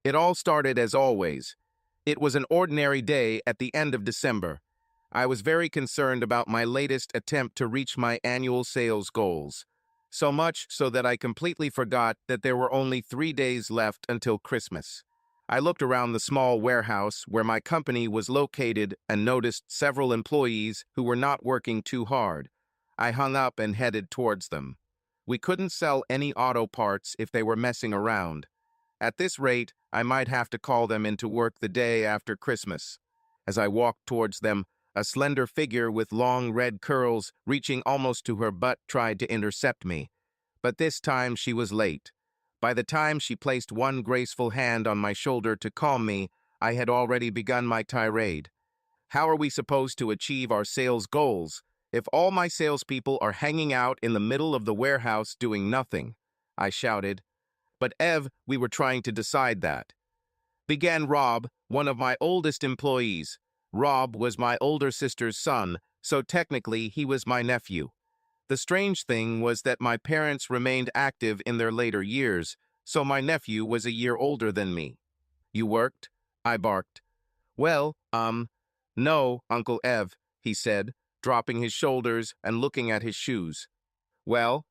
It all started as always. It was an ordinary day at the end of December. I was very concerned about my latest attempt to reach my annual sales goals. So much so that I completely forgot that there were only 3 days left until Christmas. I looked around the small warehouse where my company was located and noticed several employees who were not working too hard. I hung up and headed towards them. We couldn't sell any auto parts if they were messing around. At this rate, I might have to call them into work the day after Christmas. As I walked towards them, a slender figure with long red curls reaching almost to her butt tried to intercept me. But this time she was late. By the time she placed one graceful hand on my shoulder to calm me, I had already begun my tirade. How are we supposed to achieve our sales goals if all my salespeople are hanging out in the middle of the warehouse doing nothing? I shouted. But Ev, we were trying to decide that. Began Rob, one of my oldest employees. Rob was my older sister's son, so technically he was my nephew. The strange thing was that my parents remained active in their later years, so my nephew was a year older than me. You worked? I barked. Well, no, Uncle Ev, he said, dropping his shoulders and looking at his shoes. Well,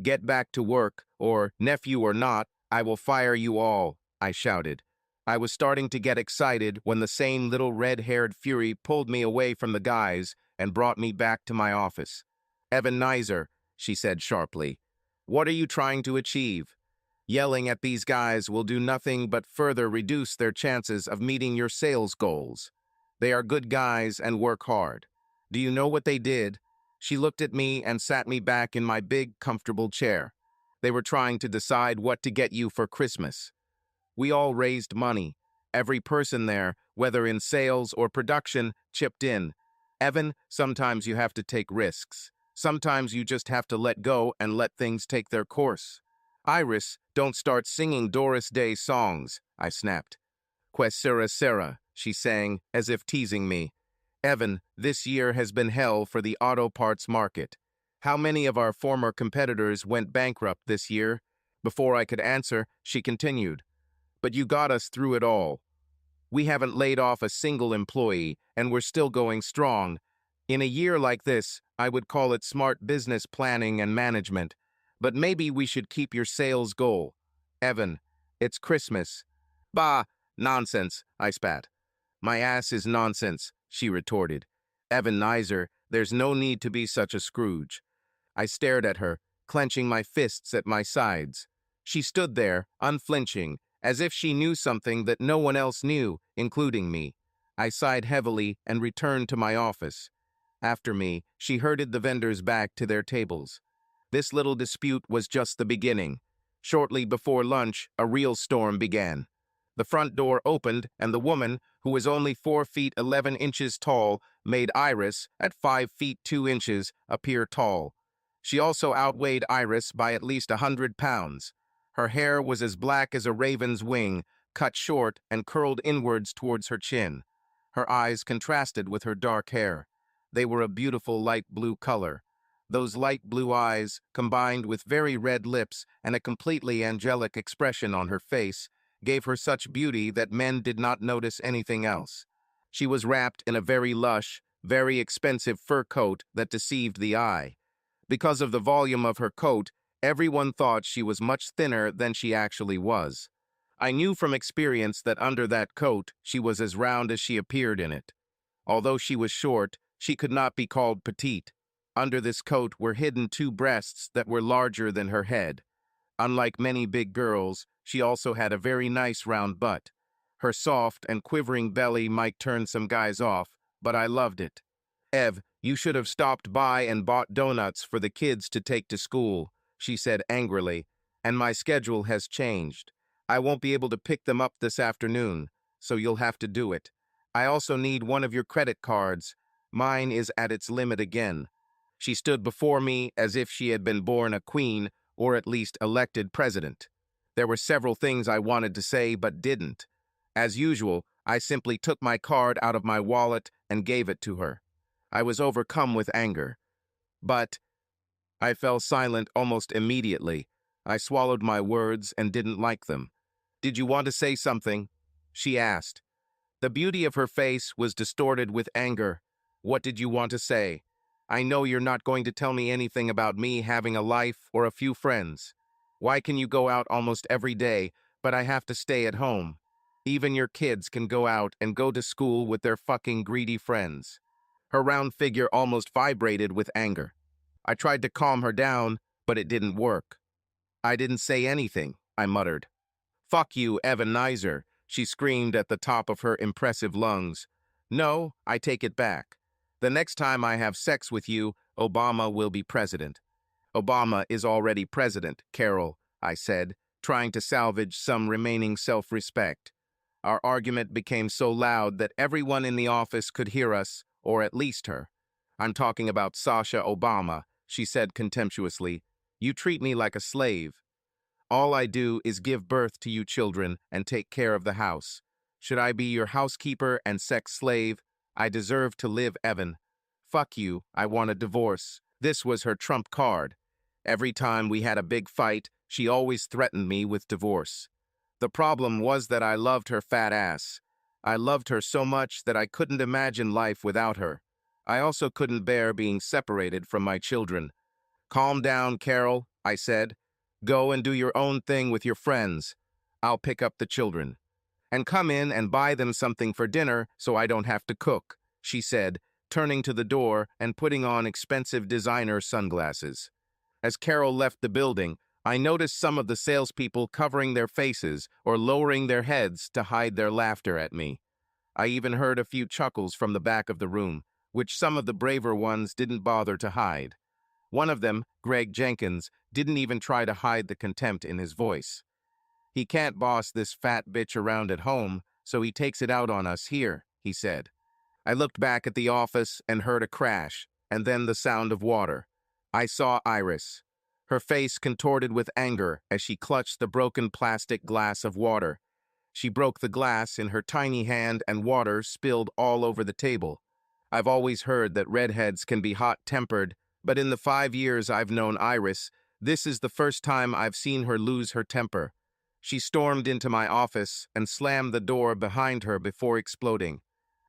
get back to work, or, nephew or not, I will fire you all, I shouted. I was starting to get excited when the same little red-haired fury pulled me away from the guys and brought me back to my office. Evan Nizer, she said sharply, what are you trying to achieve? Yelling at these guys will do nothing but further reduce their chances of meeting your sales goals. They are good guys and work hard. Do you know what they did? She looked at me and sat me back in my big, comfortable chair. They were trying to decide what to get you for Christmas. We all raised money. Every person there, whether in sales or production, chipped in. Evan, sometimes you have to take risks. Sometimes you just have to let go and let things take their course. Iris, don't start singing Doris Day songs, I snapped. Que sera, she sang, as if teasing me. Evan, this year has been hell for the auto parts market. How many of our former competitors went bankrupt this year? Before I could answer, she continued. But you got us through it all. We haven't laid off a single employee, and we're still going strong. In a year like this, I would call it smart business planning and management. But maybe we should keep your sales goal. Evan, it's Christmas. Bah, nonsense, I spat. My ass is nonsense, she retorted. Evan Nizer, there's no need to be such a Scrooge. I stared at her, clenching my fists at my sides. She stood there, unflinching, as if she knew something that no one else knew, including me. I sighed heavily and returned to my office. After me, she herded the vendors back to their tables. This little dispute was just the beginning. Shortly before lunch, a real storm began. The front door opened, and the woman, who was only 4 feet 11 inches tall, made Iris, at 5 feet 2 inches, appear tall. She also outweighed Iris by at least 100 pounds. Her hair was as black as a raven's wing, cut short and curled inwards towards her chin. Her eyes contrasted with her dark hair. They were a beautiful light blue color. Those light blue eyes, combined with very red lips and a completely angelic expression on her face, gave her such beauty that men did not notice anything else. She was wrapped in a very lush, very expensive fur coat that deceived the eye. Because of the volume of her coat, everyone thought she was much thinner than she actually was. I knew from experience that under that coat, she was as round as she appeared in it. Although she was short, she could not be called petite. Under this coat were hidden 2 breasts that were larger than her head. Unlike many big girls, she also had a very nice round butt. Her soft and quivering belly might turn some guys off, but I loved it. Ev, you should have stopped by and bought donuts for the kids to take to school, she said angrily, and my schedule has changed. I won't be able to pick them up this afternoon, so you'll have to do it. I also need one of your credit cards. Mine is at its limit again. She stood before me as if she had been born a queen, or at least elected president. There were several things I wanted to say but didn't. As usual, I simply took my card out of my wallet and gave it to her. I was overcome with anger. But I fell silent almost immediately. I swallowed my words and didn't like them. Did you want to say something? She asked. The beauty of her face was distorted with anger. What did you want to say? I know you're not going to tell me anything about me having a life or a few friends. Why can you go out almost every day, but I have to stay at home? Even your kids can go out and go to school with their fucking greedy friends. Her round figure almost vibrated with anger. I tried to calm her down, but it didn't work. I didn't say anything, I muttered. Fuck you, Evan Nizer, she screamed at the top of her impressive lungs. No, I take it back. The next time I have sex with you, Obama will be president. Obama is already president, Carol, I said, trying to salvage some remaining self-respect. Our argument became so loud that everyone in the office could hear us, or at least her. I'm talking about Sasha Obama, she said contemptuously. You treat me like a slave. All I do is give birth to you children and take care of the house. Should I be your housekeeper and sex slave? I deserve to live, Evan. Fuck you, I want a divorce. This was her trump card. Every time we had a big fight, she always threatened me with divorce. The problem was that I loved her fat ass. I loved her so much that I couldn't imagine life without her. I also couldn't bear being separated from my children. Calm down, Carol, I said. Go and do your own thing with your friends. I'll pick up the children. And come in and buy them something for dinner so I don't have to cook, she said, turning to the door and putting on expensive designer sunglasses. As Carol left the building, I noticed some of the salespeople covering their faces or lowering their heads to hide their laughter at me. I even heard a few chuckles from the back of the room, which some of the braver ones didn't bother to hide. One of them, Greg Jenkins, didn't even try to hide the contempt in his voice. He can't boss this fat bitch around at home, so he takes it out on us here, he said. I looked back at the office and heard a crash, and then the sound of water. I saw Iris. Her face contorted with anger as she clutched the broken plastic glass of water. She broke the glass in her tiny hand and water spilled all over the table. I've always heard that redheads can be hot-tempered, but in the 5 years I've known Iris, this is the first time I've seen her lose her temper. She stormed into my office and slammed the door behind her before exploding.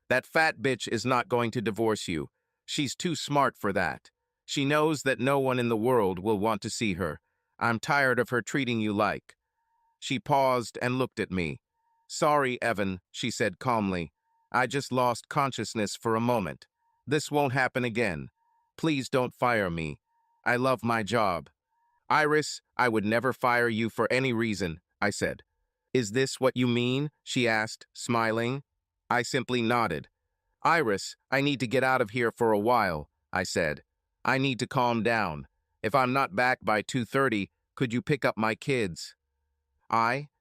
That fat bitch is not going to divorce you. She's too smart for that. She knows that no one in the world will want to see her. I'm tired of her treating you like. She paused and looked at me. Sorry, Evan, she said calmly. I just lost consciousness for a moment. This won't happen again. Please don't fire me. I love my job. Iris, I would never fire you for any reason, I said. Is this what you mean? She asked, smiling. I simply nodded. Iris, I need to get out of here for a while, I said. I need to calm down. If I'm not back by 2:30, could you pick up my kids?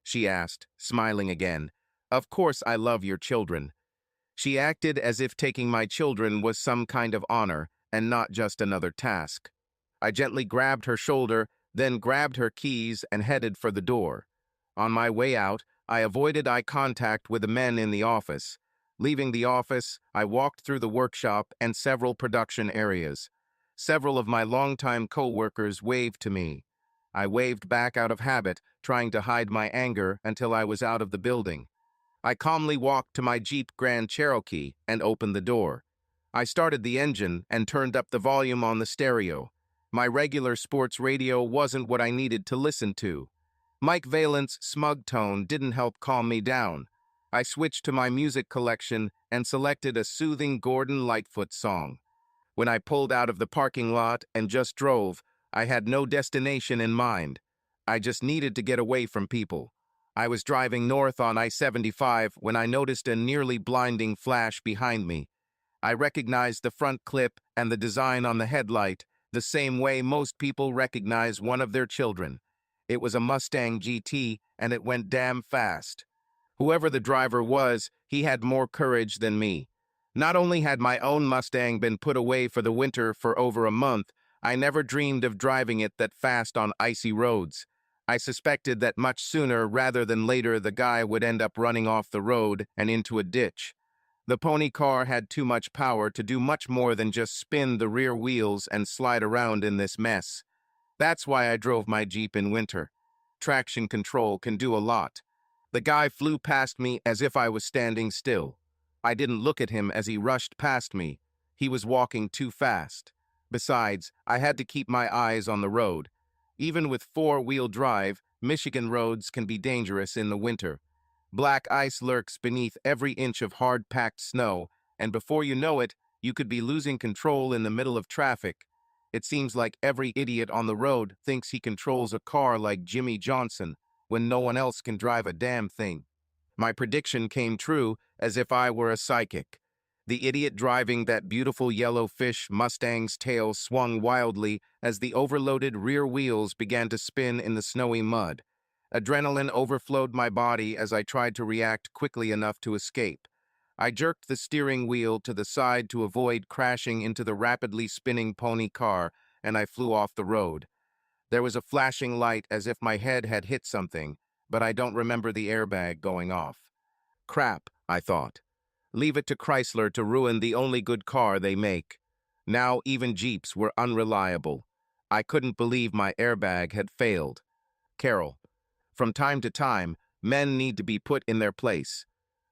She asked, smiling again. Of course I love your children. She acted as if taking my children was some kind of honor and not just another task. I gently grabbed her shoulder, then grabbed her keys and headed for the door. On my way out, I avoided eye contact with the men in the office. Leaving the office, I walked through the workshop and several production areas. Several of my longtime co-workers waved to me. I waved back out of habit, trying to hide my anger until I was out of the building. I calmly walked to my Jeep Grand Cherokee and opened the door. I started the engine and turned up the volume on the stereo. My regular sports radio wasn't what I needed to listen to. Mike Valent's smug tone didn't help calm me down. I switched to my music collection and selected a soothing Gordon Lightfoot song. When I pulled out of the parking lot and just drove, I had no destination in mind. I just needed to get away from people. I was driving north on I-75 when I noticed a nearly blinding flash behind me. I recognized the front clip and the design on the headlight the same way most people recognize one of their children. It was a Mustang GT, and it went damn fast. Whoever the driver was, he had more courage than me. Not only had my own Mustang been put away for the winter for over a month, I never dreamed of driving it that fast on icy roads. I suspected that much sooner rather than later the guy would end up running off the road and into a ditch. The pony car had too much power to do much more than just spin the rear wheels and slide around in this mess. That's why I drove my Jeep in winter. Traction control can do a lot. The guy flew past me as if I was standing still. I didn't look at him as he rushed past me. He was walking too fast. Besides, I had to keep my eyes on the road. Even with four-wheel drive, Michigan roads can be dangerous in the winter. Black ice lurks beneath every inch of hard-packed snow, and before you know it, you could be losing control in the middle of traffic. It seems like every idiot on the road thinks he controls a car like Jimmy Johnson, when no one else can drive a damn thing. My prediction came true as if I were a psychic. The idiot driving that beautiful yellow fish Mustang's tail swung wildly as the overloaded rear wheels began to spin in the snowy mud. Adrenaline overflowed my body as I tried to react quickly enough to escape. I jerked the steering wheel to the side to avoid crashing into the rapidly spinning pony car, and I flew off the road. There was a flashing light as if my head had hit something, but I don't remember the airbag going off. Crap, I thought. Leave it to Chrysler to ruin the only good car they make. Now even Jeeps were unreliable. I couldn't believe my airbag had failed. Carol. From time to time, men need to be put in their place.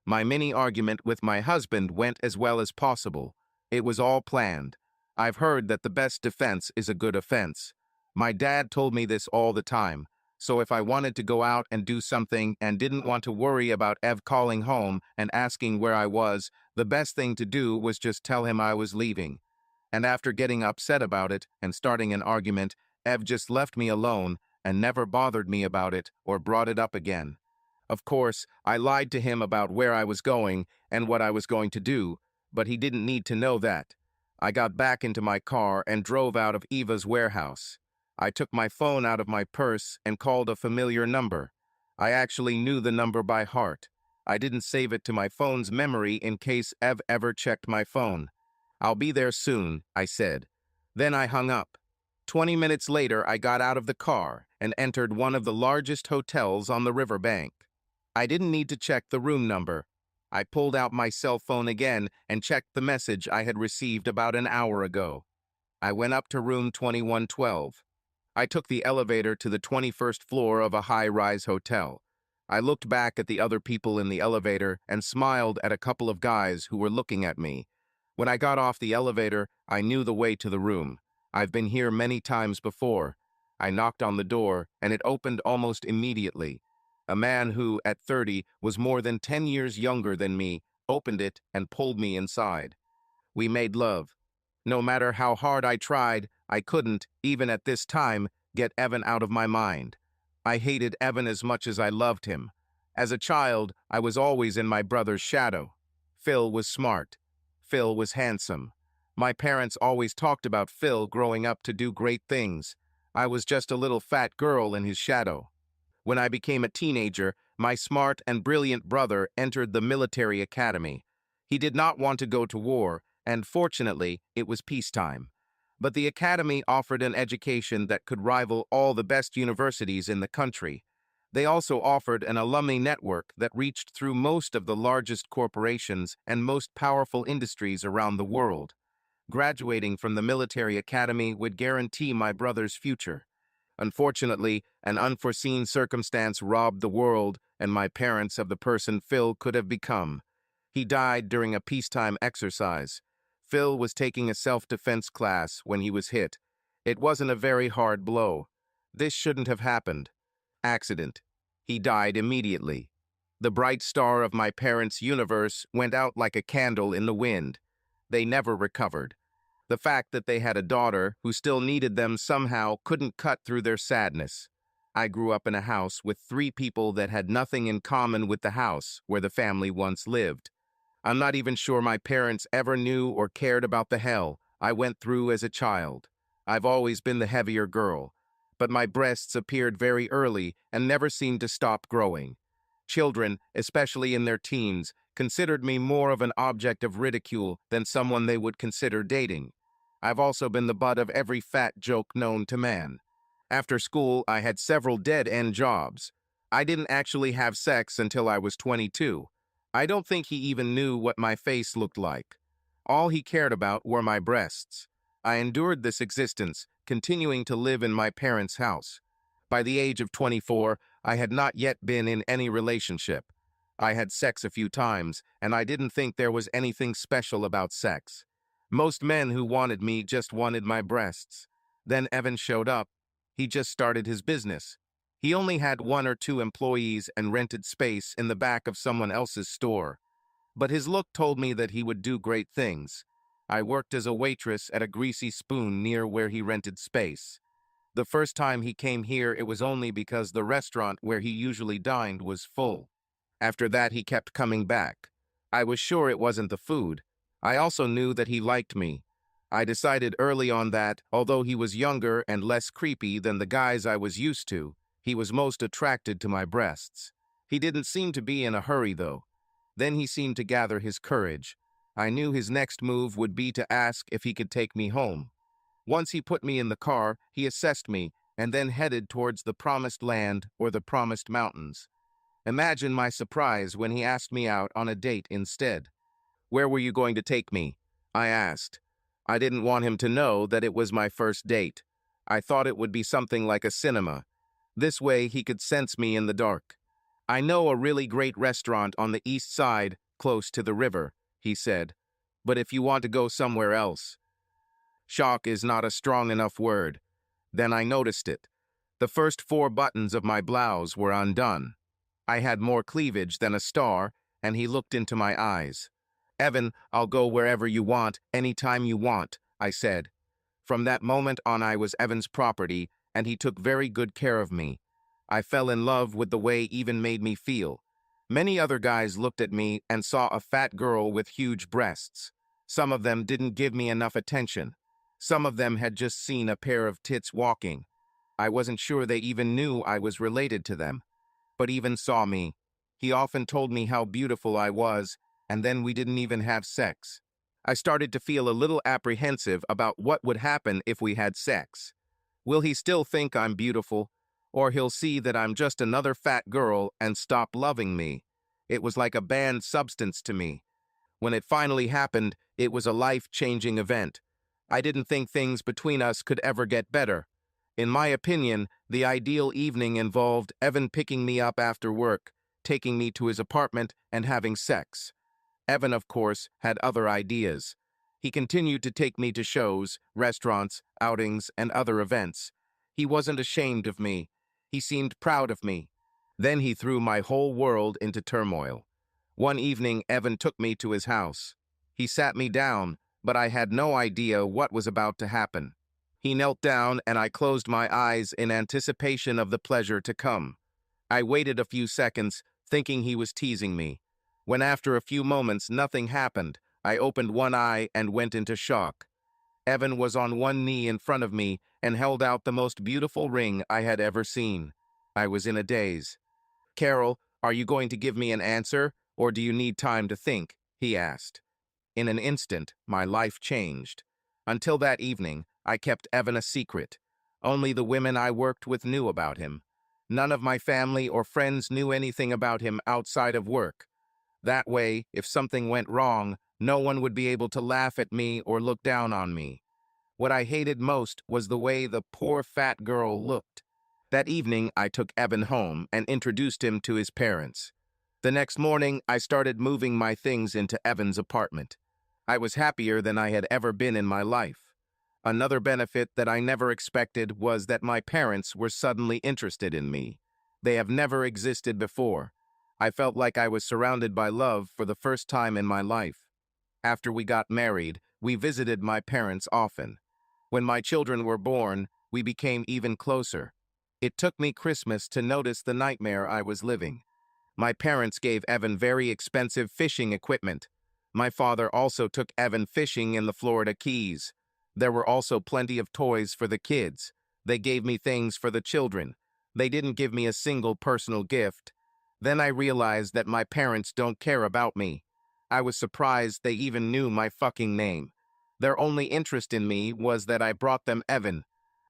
My mini argument with my husband went as well as possible. It was all planned. I've heard that the best defense is a good offense. My dad told me this all the time, so if I wanted to go out and do something and didn't want to worry about Ev calling home and asking where I was, the best thing to do was just tell him I was leaving. And after getting upset about it and starting an argument, Ev just left me alone and never bothered me about it or brought it up again. Of course, I lied to him about where I was going and what I was going to do, but he didn't need to know that. I got back into my car and drove out of Eva's warehouse. I took my phone out of my purse and called a familiar number. I actually knew the number by heart. I didn't save it to my phone's memory in case Ev ever checked my phone. "I'll be there soon," I said. Then I hung up. 20 minutes later, I got out of the car and entered one of the largest hotels on the riverbank. I didn't need to check the room number. I pulled out my cell phone again and checked the message I had received about an hour ago. I went up to room 2112. I took the elevator to the 21st floor of a high-rise hotel. I looked back at the other people in the elevator and smiled at a couple of guys who were looking at me. When I got off the elevator, I knew the way to the room. I've been here many times before. I knocked on the door, and it opened almost immediately. A man who, at 30, was more than 10 years younger than me, opened it and pulled me inside. We made love. No matter how hard I tried, I couldn't, even at this time, get Evan out of my mind. I hated Evan as much as I loved him. As a child, I was always in my brother's shadow. Phil was smart. Phil was handsome. My parents always talked about Phil growing up to do great things. I was just a little fat girl in his shadow. When I became a teenager, my smart and brilliant brother entered the military academy. He did not want to go to war, and fortunately, it was peacetime. But the academy offered an education that could rival all the best universities in the country. They also offered an alumni network that reached through most of the largest corporations and most powerful industries around the world. Graduating from the military academy would guarantee my brother's future. Unfortunately, an unforeseen circumstance robbed the world and my parents of the person Phil could have become. He died during a peacetime exercise. Phil was taking a self-defense class when he was hit. It wasn't a very hard blow. This shouldn't have happened. Accident. He died immediately. The bright star of my parents' universe went out like a candle in the wind. They never recovered. The fact that they had a daughter who still needed them somehow couldn't cut through their sadness. I grew up in a house with 3 people that had nothing in common with the house where the family once lived. I'm not even sure my parents ever knew or cared about the hell I went through as a child. I've always been the heavier girl, but my breasts appeared very early and never seemed to stop growing. Children, especially in their teens, considered me more of an object of ridicule than someone they would consider dating. I've also been the butt of every fat joke known to man. After school, I had several dead-end jobs. I didn't actually have sex until I was 22. I don't think he even knew what my face looked like. All he cared about were my breasts. I endured this existence, continuing to live in my parents' house. By the age of 24, I had not yet been in any relationship. I had sex a few times, and I didn't think there was anything special about sex. Most men who wanted me just wanted my breasts. Then Evan showed up. He just started his business. He only had 1 or 2 employees and rented space in the back of someone else's store. But his look told me that he would do great things. I worked as a waitress at a Greasy Spoon near where he rented space. The first time he came here, it was only because the restaurant where he usually dined was full. After that, he kept coming back. I was sure it wasn't the food. I also knew that he liked me. I decided early on that, although he was younger and less creepy than the guys I was used to, he was most attracted to my breasts. He didn't seem to be in a hurry, though. Then he seemed to gather his courage. I knew his next move would be to ask if he could take me home. Once he put me in the car, he assessed me and then headed towards the promised land or the promised mountains. Imagine my surprise when he asked me out on a date instead. "Where were you going to take me?" I asked. I didn't want him to know that it was my first date. I thought it would be something like a cinema. This way he could sense me in the dark. "I know a really great restaurant on the east side, close to the river," he said. "But if you want to go somewhere else." Shock is not a strong enough word. Then I noticed it. The first 4 buttons of my blouse were undone. I had more cleavage than a star, and he looked into my eyes. "Evan, I'll go wherever you want, anytime you want," I said. From that moment on, I was Evan's property, and he took very good care of me. I fell in love with the way Evan made me feel. Many other guys looked at me and saw a fat girl with huge breasts. Some of them didn't give me enough attention. Some of them had just seen a pair of tits walking. I wasn't sure they even knew I was related to them. But Evan saw me. He often told me how beautiful I was, and then we didn't even have sex. I started to feel a little apprehensive about what would happen if we had sex. Will he still think I'm beautiful? Or he'll see that I'm just another fat girl and stop loving me? It was like a banned substance to me. When it finally happened, it was a life-changing event. I didn't think things between us could ever get better. In my opinion, the ideal evening involved Evan picking me up after work, taking me to his apartment, and having sex. Evan, of course, had other ideas. He continued to take me to shows, restaurants, outings, and other events. He wasn't ashamed of me. He seemed proud of me. Then he threw my whole world into turmoil. One evening, Evan took me to his house. He sat me down, but I had no idea what was about to happen. He knelt down, and I closed my eyes in anticipation of the pleasure to come. I waited a few seconds, thinking he was teasing me. When after a few moments nothing happened, I opened one eye and went into shock. Evan was on one knee in front of me and held out the most beautiful ring I had ever seen. I was in a daze. "Carol, are you going to give me an answer, or do you need time to think?" he asked. In an instant, my life changed. Until that evening, I kept Evan a secret. Only the women I worked with knew about him. None of my family or friends knew anything about him outside of work. That way, if something went wrong, no one would be able to laugh at me or look down on me. What I hated most was the way the poor fat girl looked. That evening, I took Evan home and introduced him to his parents. The next morning, I started moving my things into Evan's apartment. I was happier than I had ever been in my life. Another benefit that I never expected was that my parents were suddenly interested in me. They have never existed before. I felt like I was surrounded by love for the first time in my life. After we got married, we visited my parents often. When my children were born, we became even closer. It took me Christmas to notice the nightmare I was living. My parents gave Evan very expensive fishing equipment. My father also took Evan fishing in the Florida Keys. There were also plenty of toys for the kids. They gave me things for the children. They didn't give me a single personal gift. Then I realized that my parents don't care about me. I was surprised they even knew my fucking name. Their only interest in me was that I brought them Evan.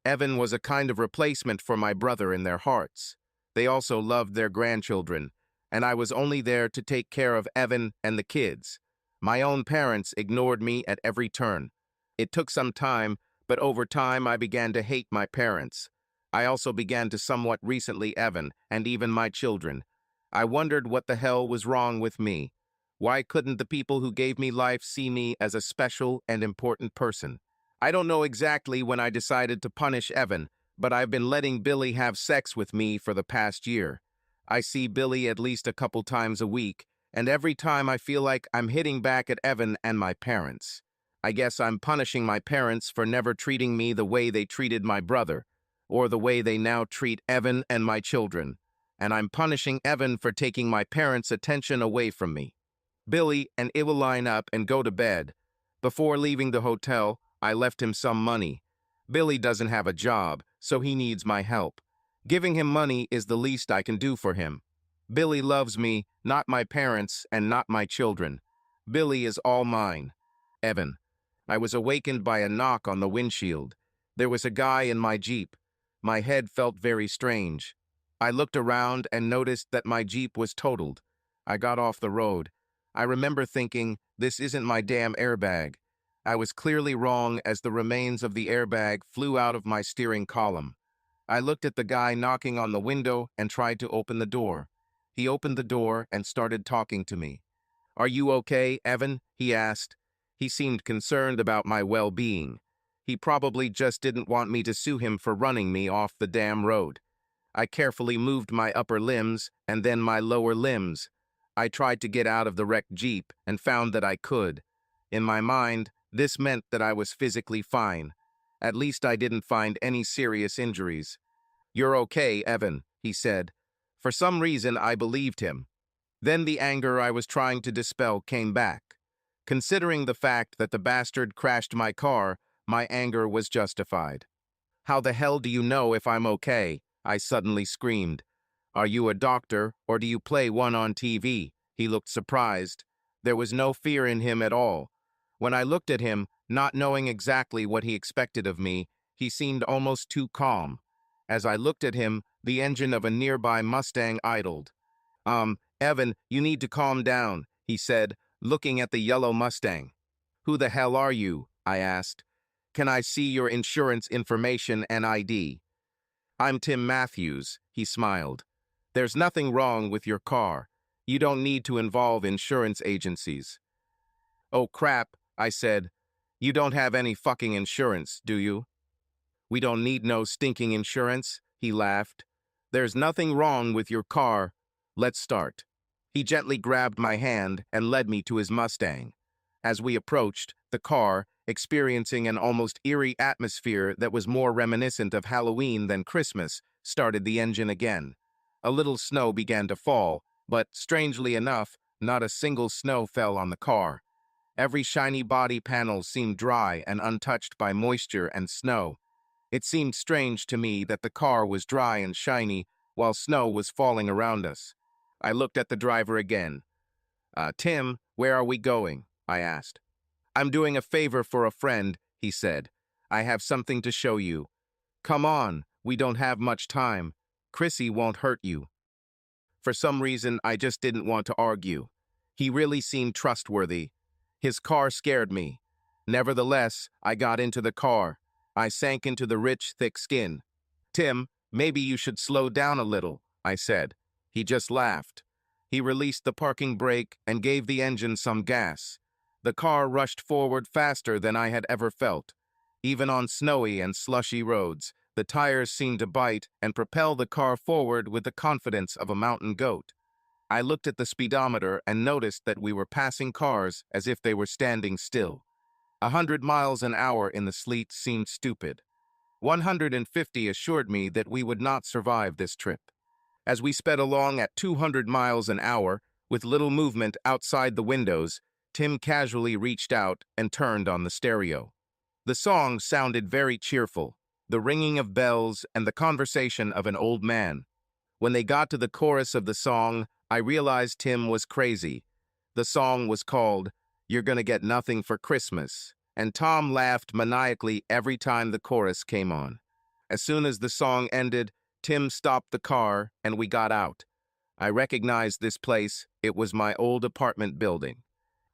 Evan was a kind of replacement for my brother in their hearts. They also loved their grandchildren, and I was only there to take care of Evan and the kids. My own parents ignored me at every turn. It took some time, but over time I began to hate my parents. I also began to somewhat recently Evan, and even my children. I wondered what the hell was wrong with me. Why couldn't the people who gave me life see me as a special and important person? I don't know exactly when I decided to punish Evan, but I've been letting Billy have sex with me for the past year. I see Billy at least a couple times a week, and every time I feel like I'm hitting back at Evan and my parents. I guess I'm punishing my parents for never treating me the way they treated my brother, or the way they now treat Evan and my children. And I'm punishing Evan for taking my parents' attention away from me. Billy and I will line up and go to bed. Before leaving the hotel, I left him some money. Billy doesn't have a job, so he needs my help. Giving him money is the least I can do for him. Billy loves me, not my parents, and not my children. Billy is all mine. Evan. I was awakened by a knock on the windshield. There was a guy in my Jeep. My head felt very strange. I looked around and noticed that my Jeep was totaled. I got off the road. I remember thinking, this isn't my damn airbag. I was clearly wrong as the remains of the airbag flew out of my steering column. I looked at the guy knocking on the window and tried to open the door. He opened the door and started talking to me. "Are you okay, Evan?" he asked. He seemed concerned about my well-being. He probably just didn't want me to sue him for running me off the damn road. I carefully moved my upper limbs and then my lower limbs. I tried to get out of the wrecked Jeep and found that I could. In my mind, this meant that I was physically fine. At least I didn't find any serious injuries. "You're okay, Evan," he said. For some reason, I believed him. Then the anger I was trying to dispel came back. Considering the fact that the bastard crashed my car, my anger was justified. "How the hell do you know if I'm okay?" I suddenly screamed. "Are you a doctor, or do you play one on TV?" He looked surprised. There was no fear in him at all. When I looked at him, not knowing exactly what he expected of me, he seemed almost too calm. As I looked at him, the engine of a nearby Mustang idled. Evan, you need to calm down," he said, looking at the yellow Mustang. "Who the hell are you?" I asked. "Can I see your insurance information and ID?" "I'm Tim Matthews," he smiled. "There's nothing wrong with your car. You don't need to involve insurance agencies." "Oh crap," I said. "You don't have any fucking insurance, do you?" "We don't need no stinking insurance," he laughed. "There's nothing wrong with your car. Let's start." He gently grabbed my hand and led me to his Mustang. As we approached, the car, experiencing an almost eerie atmosphere that was more reminiscent of Halloween than Christmas, started the engine again. A little snow began to fall, but, strangely enough, not a single snow fell on the car. Every shiny body panel seemed dry and untouched by moisture and snow. It seemed strange to me that the car was dry and shiny while snow was falling around us. I looked at the driver again. Tim, where are we going?" I asked. "I'm doing a favor for a friend," he said. "I have something to show you. Come on, we don't have much time. Chrissy won't hurt you." For some reason, I just didn't want to argue. He really seemed trustworthy. His car scared me. Nevertheless, I got into the car. I sank into the rich, thick skin. "Tim, maybe you should slow down a little," I said. He just laughed. He released the parking brake and gave the engine some gas. The car rushed forward faster than I had ever felt. Even on snowy and slushy roads, the tires seemed to bite and propel the car forward with the confidence of a mountain goat. I looked at the speedometer and noticed that we were passing cars as if they were standing still. 100 miles an hour in the sleet seemed stupid. 150 assured me that we would not survive this trip. As we sped along at 200 miles an hour, with little movement outside the windows, Tim casually reached out and turned on the stereo. The song sounded very cheerful, the ringing of bells and the conversation of an old man. When they got to the chorus of the song, I realized Tim was crazy. The song was called "You're Gonna Get Nothing for Christmas," and Tom laughed maniacally every time the chorus came on. As soon as the song ended, Tim stopped the car and we got out. I recognized this place. It was my old apartment building.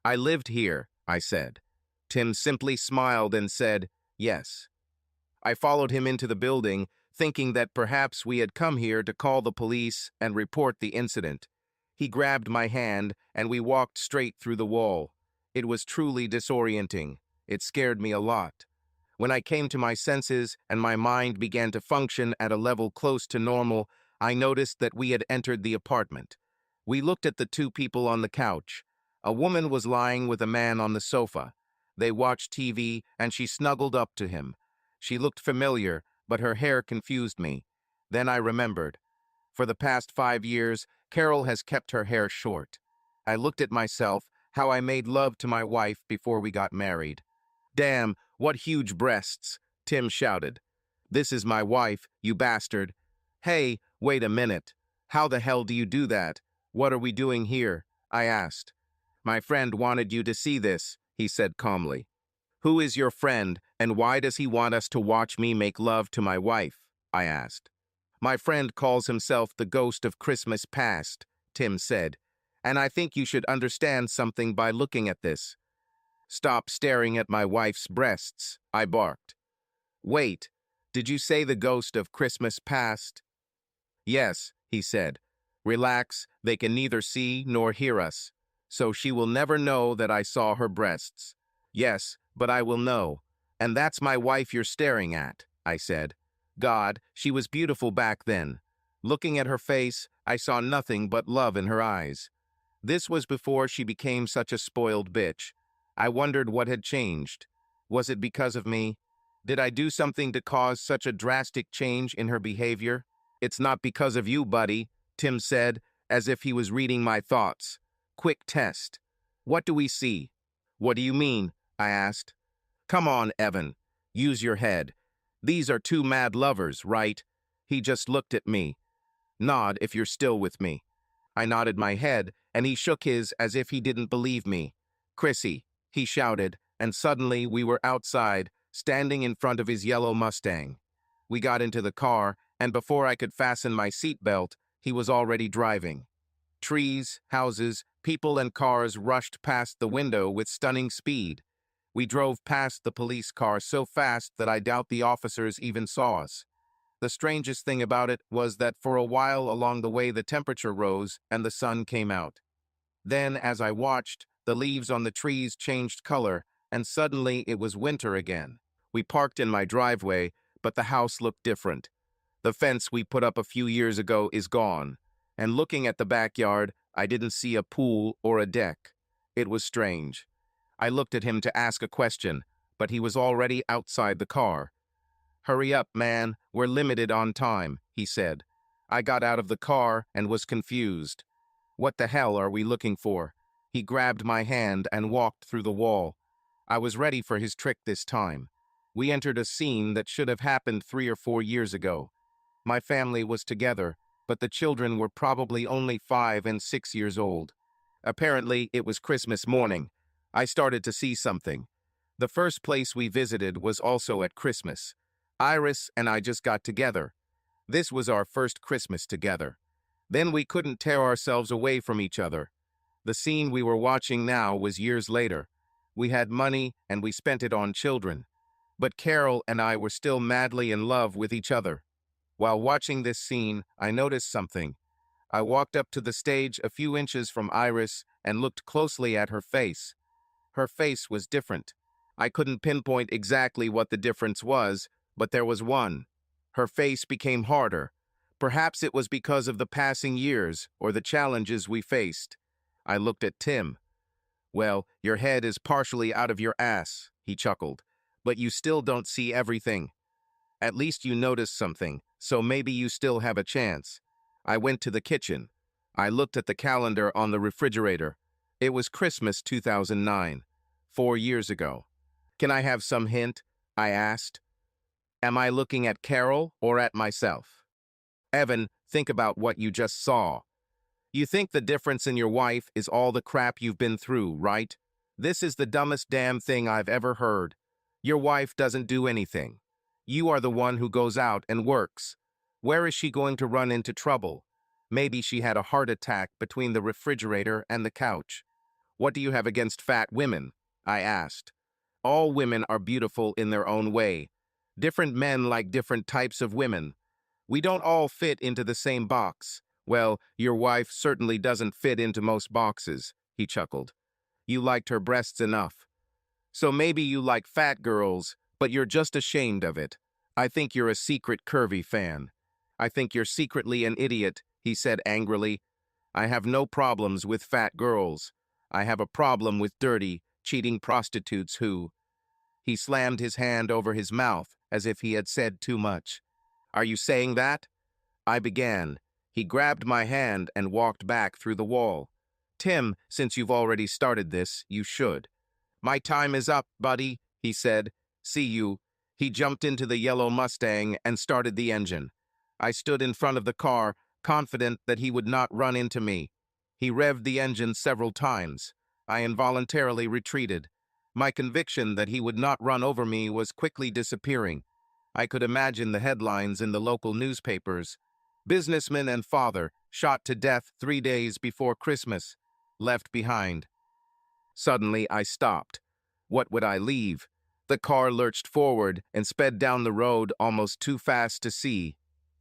"I lived here," I said. Tim simply smiled and said, "Yes." I followed him into the building, thinking that perhaps we had come here to call the police and report the incident. He grabbed my hand, and we walked straight through the wall. It was truly disorienting. It scared me a lot. When I came to my senses and my mind began to function at a level close to normal, I noticed that we had entered the apartment. We looked at the two people on the couch. A woman was lying with a man on the sofa. They watched TV, and she snuggled up to him. She looked familiar, but her hair confused me. Then I remembered. For the past 5 years, Carol has kept her hair short. I looked at myself, how I made love to my wife before we got married. "Damn, what huge breasts," Tim shouted. "This is my wife, you bastard." "Hey, wait a minute. How the hell do you do that? What are we doing here?" I asked. "My friend wanted you to see this," he said calmly. "Who is your friend, and why does he want us to watch me make love to my wife?" I asked. "My friend calls himself the ghost of Christmas past," Tim said, "and I think you should understand something by looking at this." "Stop staring at my wife's breasts," I barked. "Wait, did you say the ghost of Christmas past?" "Yes," he said. "Relax, they can neither see nor hear us, so she will never know that I saw her breasts." "Yes, but I will know. And that's my wife you're staring at," I said. God, she was beautiful back then. Looking at her face, I saw nothing but love in her eyes. This was before she became such a spoiled bitch. I wondered what had changed. Was it because of me? Did I do something to cause such a drastic change in her behavior? "It's not because of you, buddy," Tim said, as if he was reading my thoughts. "Quick test. What do we see?" "What do you mean?" I asked. "Come on, Evan. Use your head. These are two mad lovers, right?" He just looked at me. "Nod if you're still with me." I nodded my head, and he shook his as if he didn't believe me. "Chrissy," he shouted, and suddenly we were outside, standing in front of his yellow Mustang. We got into the car, and before I could fasten my seatbelt, he was already driving. Trees, houses, people, and cars rushed past the window with stunning speed. We drove past the police car so fast that I doubt the officers even saw us. The strangest thing about it was that for a while along the way the temperature rose and the sun came out. Then, as I watched, the leaves on the trees changed color, and suddenly it was winter again. We parked in my driveway, but the house looked different. The fence we put up a few years ago is gone, and looking at the backyard, I didn't see a pool or a deck. It was strange. I looked at him to ask a question, but he was already outside the car. "Hurry up, man, we're limited on time," he said. I got out of the car and was confused. "What the hell are we looking for?" He grabbed my hand and walked through the wall. I was ready for his trick this time. We entered a scene that should have happened 3 or 4 years ago. My family was together, but the children were probably only 5 and 6 years old. Apparently, it was Christmas morning. I started to see something. The first place we visited was also at Christmas. Iris and I just got together. This was our first Christmas together. Then we couldn't tear ourselves away from each other. The scene we were watching now was years later. We had money and we spent it on children. But Carol and I were still madly in love with each other. While watching this scene, I noticed something. I walked up to the stage a few inches from Iris and looked closely at her face. Her face was different. I couldn't pinpoint exactly what the difference was, but there was one. Her face became harder. Perhaps it was because of the passing years or the challenges we faced. I looked at Tim. "Well, your head is partially out of your ass," he chuckled, "but you still don't see everything. At least you noticed something, so maybe you still have a chance." I went to the kitchen. I looked at the calendar on the refrigerator. It was Christmas 2009, 4 years ago. "Can I have some hint?" I asked. "Am I looking at Carol or at myself?" "Evan, think about what you just saw. You think the difference in your wife is all the crap you've been through, right? This is the dumbest damn thing I've ever heard. Your wife doesn't do anything. You are the one who goes out and works. Where is she going to run into trouble? Maybe she had a heart attack between the refrigerator and the couch." "What do you have against fat women?" I asked. "All women are beautiful in their own way. Different men like different types of women. We don't all fit into the same box. Well, your wife certainly doesn't fit into most boxes, he chuckled. You liked her breasts enough. So maybe you like fat girls, but you're just ashamed of it. I think you're a secret curvy fan. I think you're secretly an idiot, he said angrily. I have no problems with fat girls. I have a problem with dirty, cheating prostitutes who... He slammed his hand over his mouth as if he had said too much. Are you saying that? I began. He grabbed my hand and walked back through the wall. Tim, since you've already started this, you should. My time is up, buddy, he said. See you. He jumped into the yellow Mustang and started the engine. I stood in front of the car, confident that he would not run into me. He revved the engine several times. I involuntarily retreated. My conviction that he would not run over me was quickly disappearing. I could imagine the headlines in the local newspapers. Businessman and father shot to death 3 days before Christmas. Left behind. Suddenly, I stopped. What would I leave? The car lurched forward and sped down the road almost too fast to see.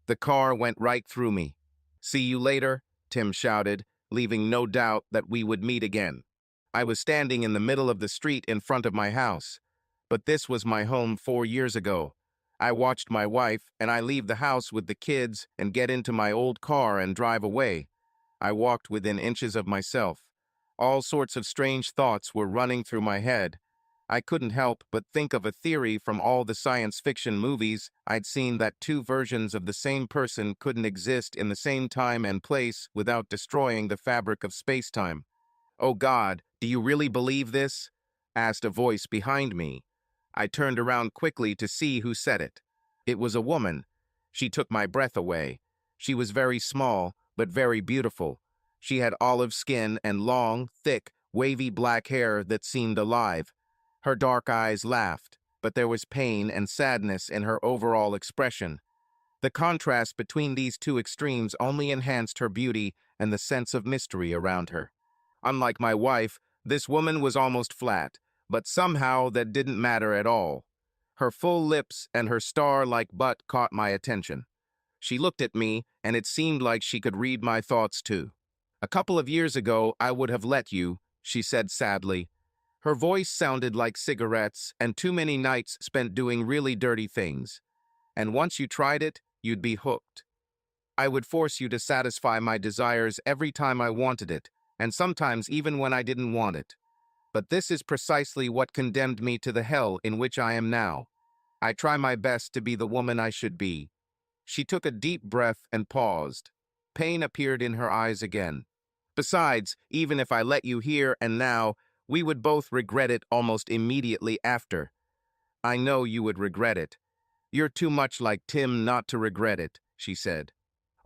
The car went right through me. See you later, Tim shouted, leaving no doubt that we would meet again. I was standing in the middle of the street in front of my house. But this was my home 4 years ago. I watched my wife and I leave the house with the kids and get into my old car and drive away. I walked within inches of myself. All sorts of strange thoughts were running through my head. I couldn't help but think of a theory from all the science fiction movies I'd seen that two versions of the same person couldn't exist in the same time and place without destroying the fabric of space-time. "Oh God, do you really believe this?" asked a voice behind me. I turned around quickly to see who said it. It was a woman. She took my breath away. She was very small, but very beautiful. She had olive skin and long, thick, wavy black hair that seemed alive. Her dark eyes laughed, but there was pain and sadness in her overall expression. The contrast between these two extremes only enhanced her beauty and the sense of mystery around her. Unlike my wife, this woman was almost flat, but somehow that didn't matter at all. Her full lips and her star-like butt caught my attention. She looked at me, and it seemed like she could read my thoughts too. "A couple of years ago, I would have let you," she said sadly. Her voice sounded like cigarettes and too many nights spent doing really dirty things. "And once you tried it, you'd be hooked. I would force you to satisfy my desires every time I wanted it, and sometimes even when I didn't want it. But this is precisely what condemned me to the hell in which I am now. I try my best to be the woman I should be." She took a deep breath and paused. Pain appeared in her eyes again. "Besides, even if I let you here and now, we would both regret it almost immediately after. I know you would regret it. You're too much like Tim not to regret it," she said.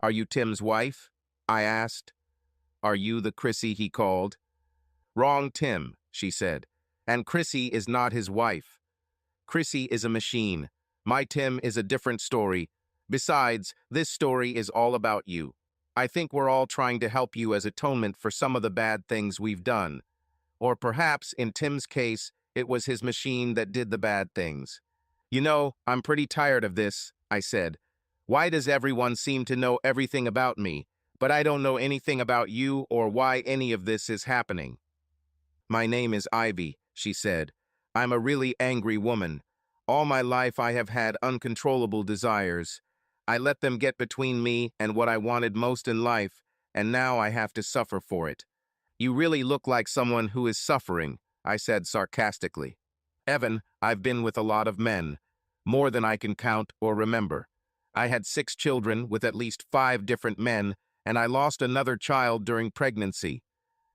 "Are you Tim's wife?" I asked. "Are you the Chrissy he called?" "Wrong Tim," she said. "And Chrissy is not his wife. Chrissy is a machine. My Tim is a different story. Besides, this story is all about you. I think we're all trying to help you as atonement for some of the bad things we've done. Or perhaps, in Tim's case, it was his machine that did the bad things." "You know, I'm pretty tired of this," I said. "Why does everyone seem to know everything about me, but I don't know anything about you or why any of this is happening?" "My name is Ivy," she said. "I'm a really angry woman. All my life I have had uncontrollable desires. I let them get between me and what I wanted most in life, and now I have to suffer for it." "You really look like someone who is suffering," I said sarcastically. "Evan, I've been with a lot of men, more than I can count or remember. I had 6 children with at least 5 different men, and I lost another child during pregnancy.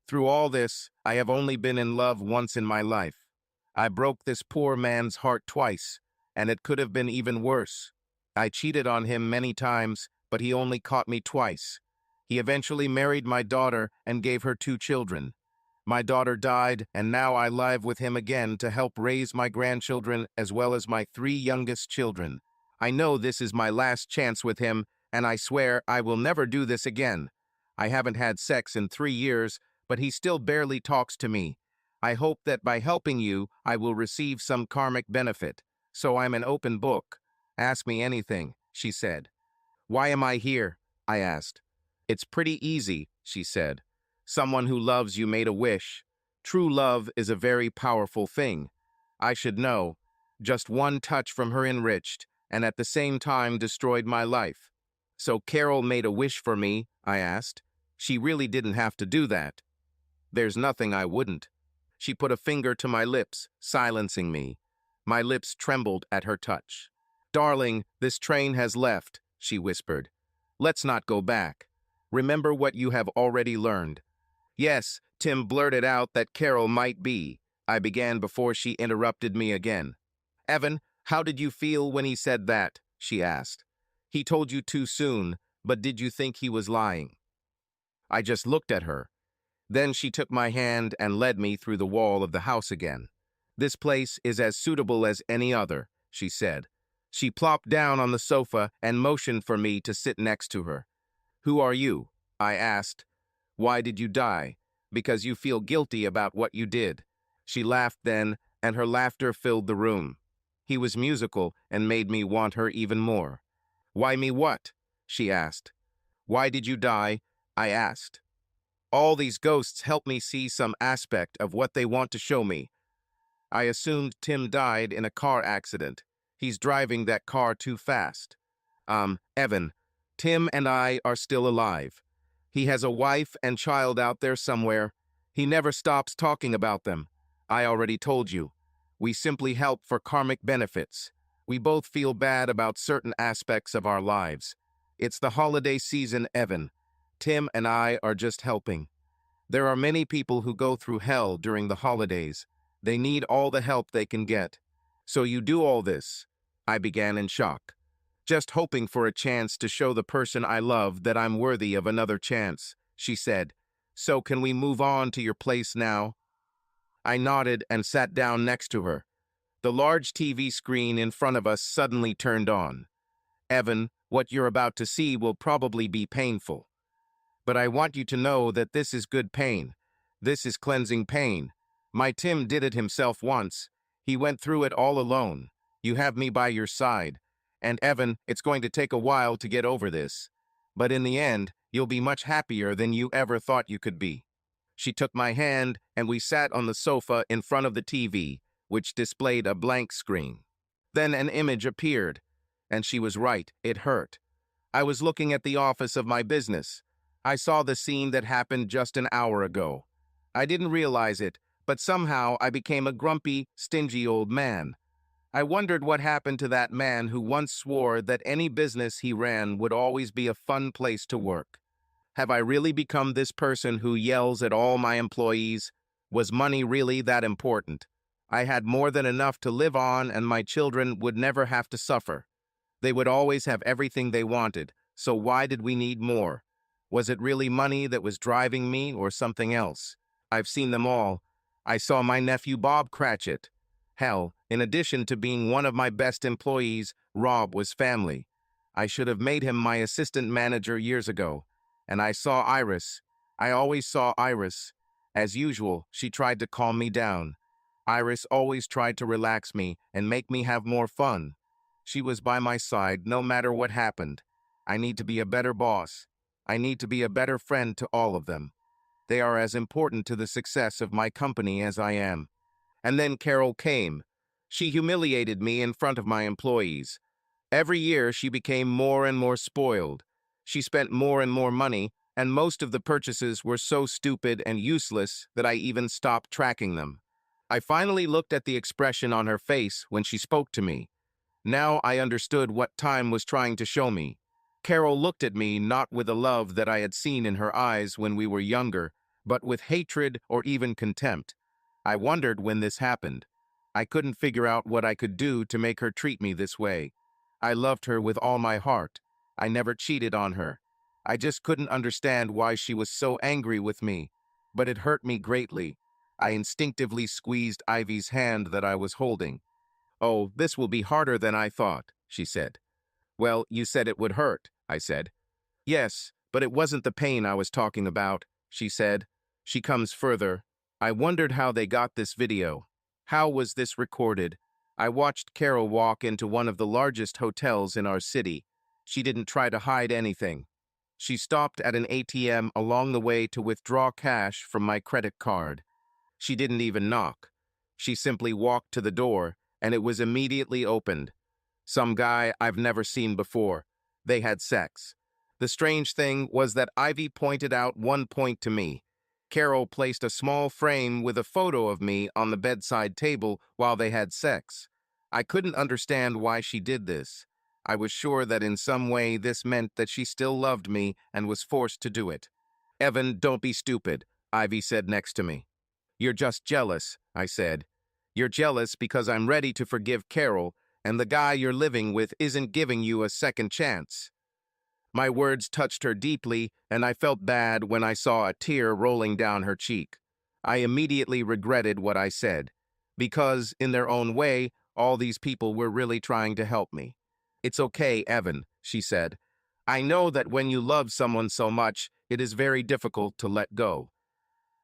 Through all this, I have only been in love once in my life. I broke this poor man's heart twice, and it could have been even worse. I cheated on him many times, but he only caught me twice. He eventually married my daughter and gave her 2 children. My daughter died, and now I live with him again to help raise my grandchildren as well as my 3 youngest children. I know this is my last chance with him, and I swear I will never do this again. I haven't had sex in 3 years, but he still barely talks to me. I hope that by helping you, I will receive some karmic benefit. So I'm an open book. Ask me anything," she said. Why am I here? I asked. It's pretty easy, she said. Someone who loves you made a wish. True love is a very powerful thing. I should know. Just one touch from her enriched, and at the same time destroyed my life. So Carol made a wish for me, I asked. She really didn't have to do that. There's nothing I wouldn't. She put a finger to my lips, silencing me. My lips trembled at her touch. Darling, this train has left, she whispered. Let's not go back. Remember what you have already learned. Yes, Tim blurted out that Carol might be. I began before she interrupted me again. Evan, how did you feel when he said that? She asked. He told you too soon, but did you think he was lying? I just looked at her. Then she took my hand and led me through the wall of the house again. This place is as suitable as any other, she said. She plopped down on the sofa and motioned for me to sit next to her. Who are you? I asked. Why did you die? Because you feel guilty about what you did. She laughed then, and her laughter filled the room. He was musical and made me want her even more. Why me what? She asked. Why did you die? I asked. All these ghosts help me see some aspect of what they want to show me. I assumed Tim died in a car accident. He's driving that car too fast. Evan, Tim and I are still alive. He has a wife and child out there somewhere. He never stops talking about them. I already told you. We simply help for karmic benefits. We both feel bad about certain aspects of our lives. It's the holiday season, Evan. Tim and I are just helping. There are many people who go through hell during the holidays. They need all the help they can get. So you do all this. I began in shock, just hoping for a chance to show the person I love that I'm worthy of another chance, she said. So can we move on to your place now? I nodded and sat down next to her. The large TV screen in front of us suddenly turned on. Evan, what you're about to see will probably be painful. But I want you to know that this is good pain. This is cleansing pain. My Tim did it himself once. He went through it all alone. You have me by your side. And Evan, it's going to take a while to get over this. But in the end, you'll be much happier than you ever thought you could be. She took my hand, and we sat on the sofa in front of the TV, which displayed a blank screen. Then an image appeared, and she was right, it hurt. I was looking at the office of my business. I saw the scene that happened just an hour ago. I didn't realize it, but somehow I became a grumpy, stingy old man. I wondered what happened to that man who once swore that any business he ran would always be a fun place to work. Have I really become this person who yells at all my employees? Was money really that important? I had more than enough to live on, and my children would never have to suffer. They would always have everything they wanted, so why did we need more? Was it really money that was driving me or something else? I've seen them all. I saw my nephew Bob Cratchit. Hell, in addition to being one of my best employees, Rob was family. I should have made him my assistant manager years ago. And I saw Iris. I always saw Iris. As usual, she tried to calm me down. Iris always tried to relax me and make me have more fun. She was by my side no matter what happened. I need to be a better boss. I need to be a better friend to all of them. They are as important to the success of my company as I am. And then Carol came. She humiliated me in front of my employees. Every year she became more and more spoiled. She spent more and more money, and most of the purchases were so stupid and useless that I even stopped tracking them. I finally looked at the expression on her face when she spoke to me. Now I understood what time was trying to show me. Carol looked at me not with the love that I had seen in her eyes when we were younger, but with hatred or even contempt. I wondered when this happened. I couldn't figure out what I could do to make her treat me this way. I loved her with all my heart. I never cheated on her. I just couldn't understand why she was so angry with me, but it hurt me greatly. I instinctively squeezed Ivy's hand that I was holding. "Oh, this will be harder than I thought," she said. "Well, you said it would hurt," I said. "Yes, but it wasn't the pain I was talking about," she said. She comes further. I wondered how they got this video. How was this recorded? I watched Carol walk into one of the largest hotels in our city. She didn't try to hide anything. She stopped at an ATM along the way to withdraw cash from my credit card. She didn't even knock. She simply walked to the door, and it was immediately opened. Some guy I've never seen before. They had sex. The strange thing was that Ivy pointed out one point to me. Carol placed a small frame with a photo of me on the bedside table while they had sex. I couldn't understand why she did this. I was sure that in some way this meant that she still loved me and was forced to do it. "Evan, don't be stupid," Ivy said next to me. "You're just jealous," I said. "You're jealous because I'm ready to forgive Carol, and the guy you're living with isn't giving you a second chance." My words touched her deeply, and I felt bad when I saw a tear rolling down her cheek. I immediately regretted what I said, because, in their own way, all these people were really trying to help me. "It's okay, Evan," she said. "I know that when you love someone so much, it is very difficult to let go.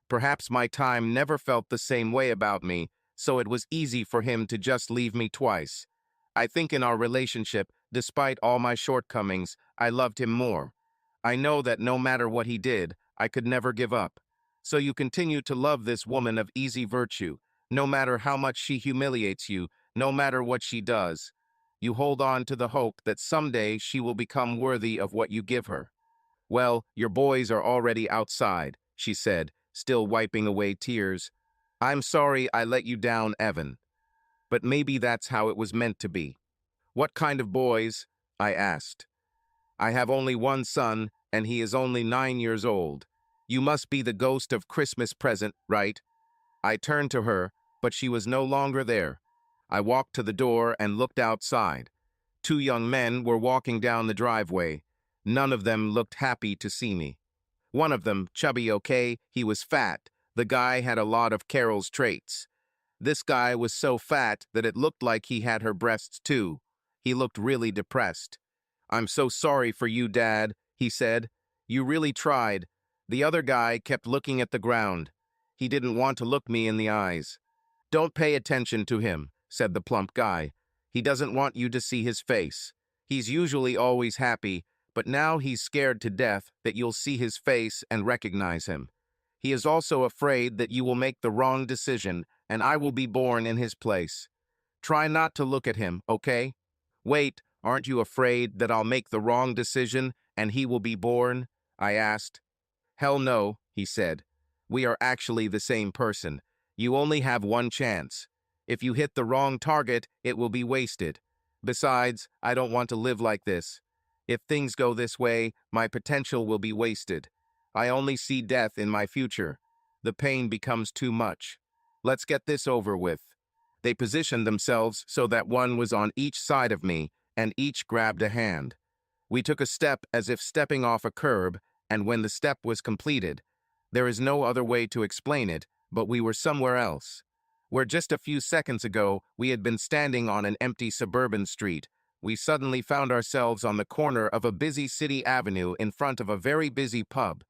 Perhaps my time never felt the same way about me, so it was easy for him to just leave me twice. I think in our relationship, despite all my shortcomings, I loved him more. I know that no matter what he did, I could never give up. So you continue to love this woman of easy virtue, no matter how much she humiliates you, no matter what she does. You hold on to the hope that someday she will become worthy of what you give her." "Well, your boys are already outside," she said, still wiping away tears. "I'm sorry I let you down, Evan. But maybe that's how it was meant to be." "What kind of boys?" I asked. "I have only one son, and he is only 9 years old. You must be the ghost of Christmas present, right?" I turned to her, but she was no longer there. I walked to the door and looked outside. 2 young men were walking down the driveway. None of them looked happy to see me. One of them, chubby okay, he was fat. The guy had a lot of Carol's traits. This guy was so fat that it looked like he had her breasts too. He looked really depressed. "I'm so sorry for you, Dad," he said. "You really tried." The other guy kept looking at the ground. He didn't want to look me in the eyes. "Don't pay attention to him," said the plump guy. "He doesn't want you to see his face. He's usually always happy, but now he's scared to death that you'll see his face and recognize him. He is also afraid that you will make the wrong decision and I will be born in his place. Try not to look at him, okay? Wait, aren't you afraid that I'll make the wrong decision and he will be born?" I asked. "Hell no," he said. "We are actually the same person. You only have one chance. If you hit the wrong target, it will be wasted. Besides, I don't want to live like this. If things go this way, my potential will be wasted. I only see death in my future. The pain becomes too much. Let's get this over with." They positioned themselves so that one was on each side of me, and each grabbed a hand. We took a step as if stepping off a curb, and when the step was completed, there is no other way to explain it, but we were somewhere else. Where just a few seconds ago we had been standing on an empty suburban street, we suddenly found ourselves on the corner of a busy city avenue in front of a very busy pub.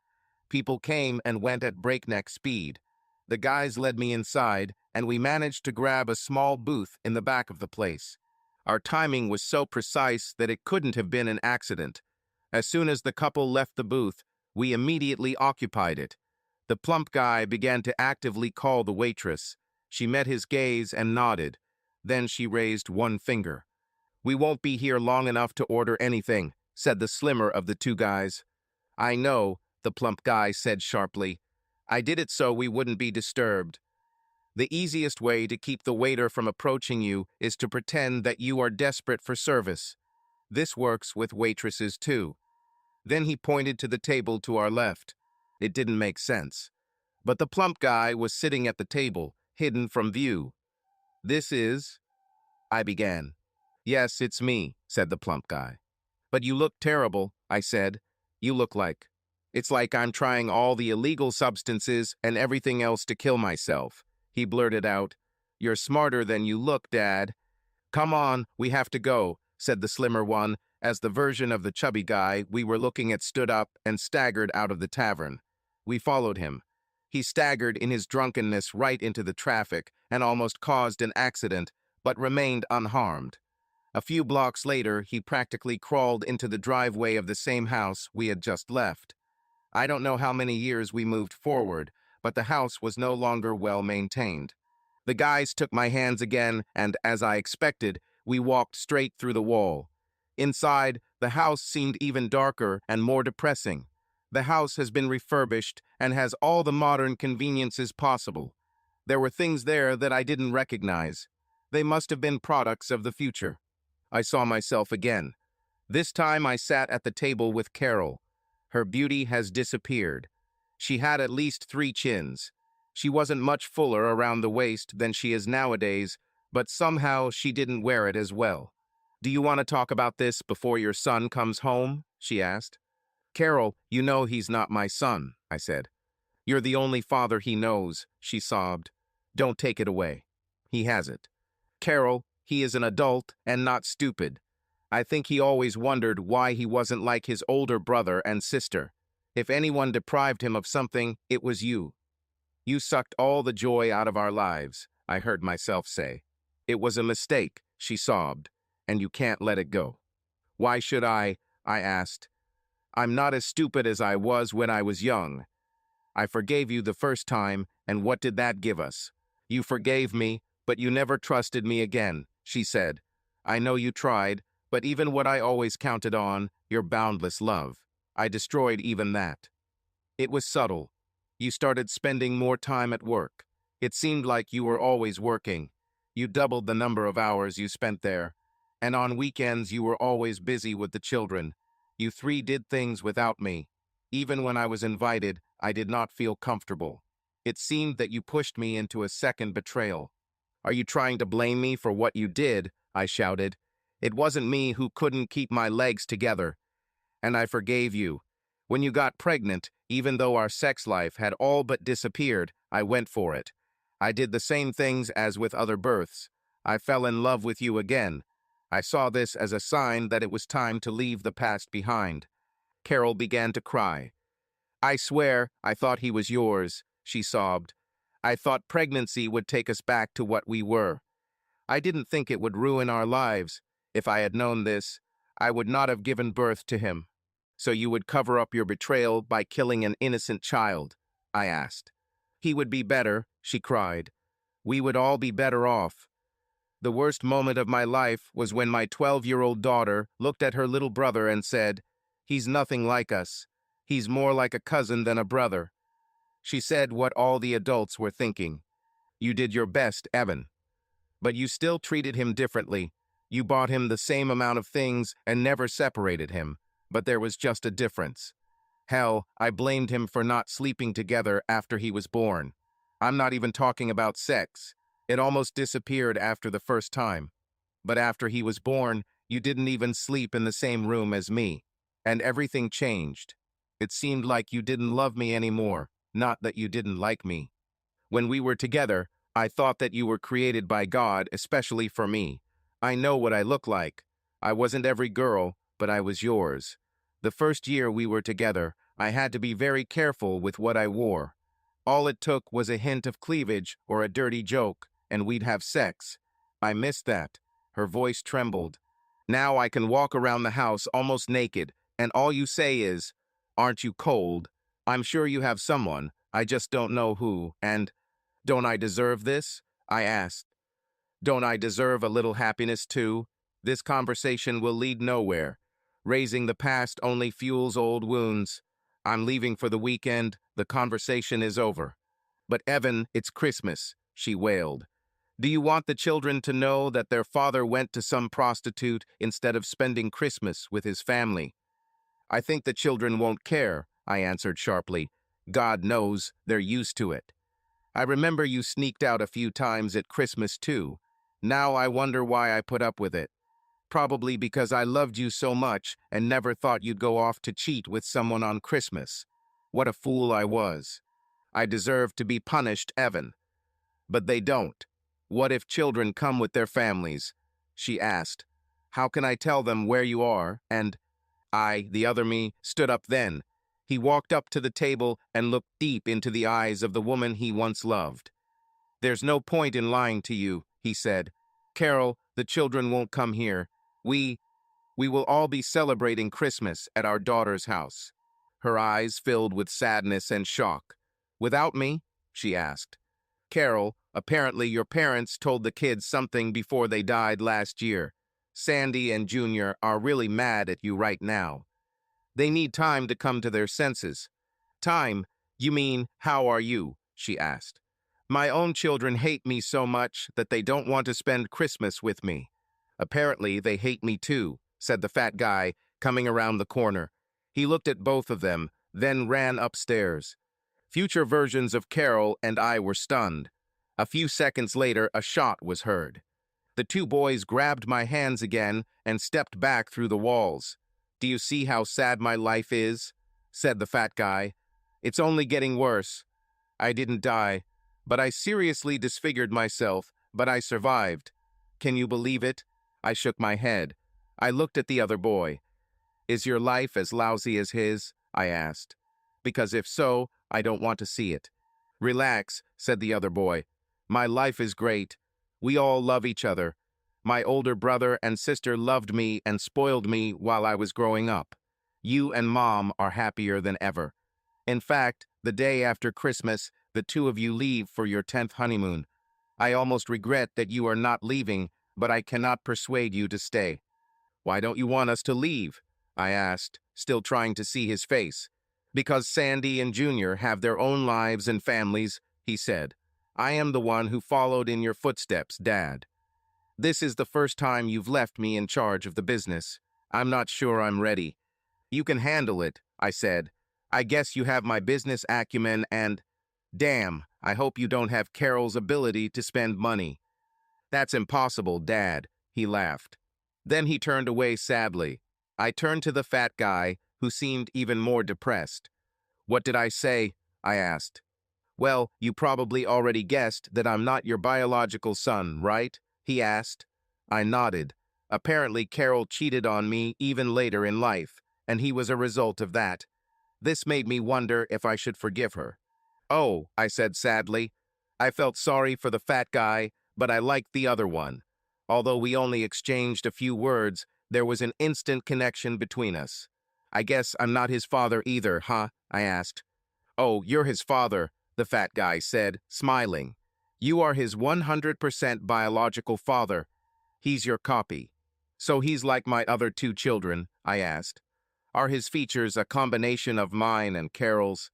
People came and went at breakneck speed. The guys led me inside, and we managed to grab a small booth in the back of the place. Our timing was so precise that it couldn't have been an accident. As soon as the couple left the booth, we immediately occupied it. The plump guy began to actively call the waitress. She met his gaze and nodded. Then she raised one finger. "We won't be here long enough to order anything," said the slimmer of the two guys. "I know," the plump guy said sharply. "I did it so we wouldn't be disturbed. The easiest way to keep the waiter from approaching you is to pretend that you are desperate for service. This works with waitresses too." Then he pointed to the table to our left. It didn't make sense. But the plump guy was sitting at the table, hidden from view. "This is—" I began. "Yes, it's me," said the plump guy. "But you look terrible," I said. "You look like— It's like I'm trying all the illegal substances and everything else to kill myself." He blurted out. "You're smarter than you look, Dad." "Come on, we have to go," said the slimmer one, as the version of the chubby guy we were looking at stood up and staggered out of the tavern. We followed him. He staggered in his drunkenness right into the traffic and almost caused an accident, but remained unharmed. A few blocks later, he practically crawled into the driveway of the same house we had just left. I don't know how many years we moved forward, but the house was no longer well maintained. The guys took my hands again, and as I expected, we walked straight through the wall. Inside, the house seemed even darker and more depressing. The house has been refurbished and has all the modern conveniences possible. There were things there that I didn't recognize. They must have been products of the future. I saw myself again. This time I sat at the table with Carol. Her beauty has disappeared. She had at least 3 chins. She wasn't much fuller around the waist than she is nowadays, but somehow she didn't wear it as well. "Do you want to talk about this before your son comes home?" she asked. "Carol, you know he's not my son," I said. "You're the only father he knows," she sobbed. "Don't take it away. He has it. Carol, he is an adult and not stupid. I think he always wondered why he wasn't like his older brother and sister. If anyone deprived him of something, it was you. You sucked all the joy out of our lives," I heard myself say. "It was a mistake," she sobbed, "and you can't let it go." "Why should I?" I asked. "I'm not as stupid as I was when I was young. I forgave you the first time, and what did that give us? You forgave me, but you never trusted me again," she said. "I know you tried, but even what I always counted on, your boundless love, I destroyed even that. It was subtle. You started spending more time at work. It seemed like you were always working. You doubled the number of hours you spent there. And on weekends you were always busy with the children. You 3 did things without me. Even when I was invited, I did not feel comfortable. It seemed that you pushed me into a second betrayal." "Are you trying to blame me for what you did?" I shouted. "It wasn't me who couldn't keep my legs together. And I forgave you. When you got pregnant, even though our sex life had all but disappeared, I went for it. I did the same things as with other births. I fell in love with you again. I saw this as a sign that it was time to leave the past behind." Carol began to cry. "I swear I thought he was yours," she sobbed. "I thought pregnancy would take us back to what we were. I didn't think it would ruin our lives. If I had known this, I would not have given birth to him." "So you would cover up your betrayal by killing an innocent child?" I asked. "He would be better," she cried. "We would all be better off. The worst moment of my life was when my 12-year-old daughter looked at her little brother and said, 'He's nothing like us. He's more like a cousin than a brother.' She said what all the adults were thinking. You did your best, Evan. But you still treated him differently. You bought him the same amount of things and never separated him. But there was just a difference. Hell, I blamed him for not sleeping together after he was born. I'm not even talking about sex. It almost disappeared after the first time. But after he was born, you didn't even sleep in the same room as me. And everything changed. It seemed like you didn't love me anymore, not that you didn't like me. When we were together, I thought that you were created by God, especially for me. I know what I look like. I wasn't every girl, but I was yours. The first year we were together, I had to be very careful with what I wore. All it took was a hint of cleavage or a dirty joke, and we'd have sex. I missed that." Her voice trembled. "Now I can walk around the house almost naked, and all you say is, 'Aren't you cold?' I'm sure you have someone, I just don't know who, and don't I deserve this?" I asked. "Don't I deserve a little happiness too? This conversation will lead nowhere. Raising the past only fuels old wounds. I'm leaving for the weekend. The conversation is over." "But Evan, it's Christmas," she wailed. "Do you want the children to know that their father went to some prostitute instead of spending Christmas with his family?" "I think the children won't care," I answered sharply. "God knows they're used to it. I remember you sneaked out a few times at Christmas too. Now I wonder why I put up with it. Probably because I loved you so much and never thought you'd go off to cheat with someone on Christmas. What a fool I was. I deserve to be punished, Evan." "But they don't. What if children come with their families?" she asked. "How can I tell them where you are?" And the other me, stood up then. He walked up to the table and looked deep into the eyes of the woman he once loved. "There's no point in lying to you," he said. "Carol, the children won't come here. We, we will all be celebrating Christmas at our daughter's house. Her eyes filled with sadness and shock. Without me? She asked. Carol, apparently your parents told the kids something before they died last year. Sandy and Junior are really mad at you right now. They need time to come to their senses. Time? You mean, how are you? She asked. My own children hate me so much that they don't want to spend Christmas with me. Apparently, they hate me too, said the fat guy, coming around the corner. He looked at both of them, then ran upstairs. Future versions of Carol and I were stunned. A few seconds later, a shot was heard. The two boys grabbed my hands again and stepped back through the walls. Do you see how sad my life is? Said the fat guy. It's only getting worse. I didn't die, but I seriously disfigured myself, but I survived. Can you believe it? I shook my head. I looked at the other boy. Is your life as lousy as his? I asked. Because if so, I don't want to see it. Relax, said the other boy. My life is great. We all love each other. My older brother and sister loved me and spoiled me while I was growing up. You and Mom are happier than ever. In fact, the day after Christmas, the two of you leave for your 10th honeymoon. I almost regret that you are not leaving, but I cannot persuade you to stay. Why don't you want us to leave? I asked, still trying to see his face. Because Sandy and Junior have their own lives and families, he said. I am the one who followed in your footsteps, Dad. This is the first time you've left me in charge of the business. I'm not sure I'm ready. You can handle it, I said. I guess you have my business acumen and... Damn, I hope you don't have Carol's ability to spend money. That's impossible, Dad, he laughed. Then he turned away sadly. I turned to the fat guy, who seemed even more depressed. What did I say? I asked. Well, you probably already guessed that I'm not your biological son, right? He asked. I nodded. Apparently, Carol cheated on me even later in life, and he was a result of that. This made me wonder if I should forgive her. Oh, I said sadly. I felt sorry for the fat guy, but I liked the other one. Although we only exchanged a few words, there was an instant connection between us. I guess I'm not his father either, huh? I asked. Oh, you're his father, the fat guy said, smiling. You are his 100% biological father. He's your copy. So he's like my other two children, I asked. Are his features a combination of mine and Carol's?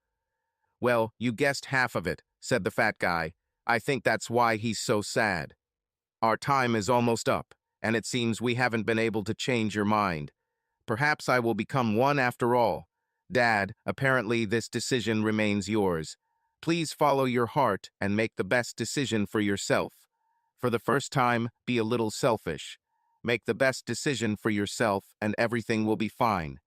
Well, you guessed half of it, said the fat guy. I think that's why he's so sad. Our time is almost up, and it seems we haven't been able to change your mind. Perhaps I will become one after all. Dad, apparently this decision remains yours. Please follow your heart and make the best decision for yourself. For the first time, be a little selfish. Make the best decision for yourself and everything will be fine.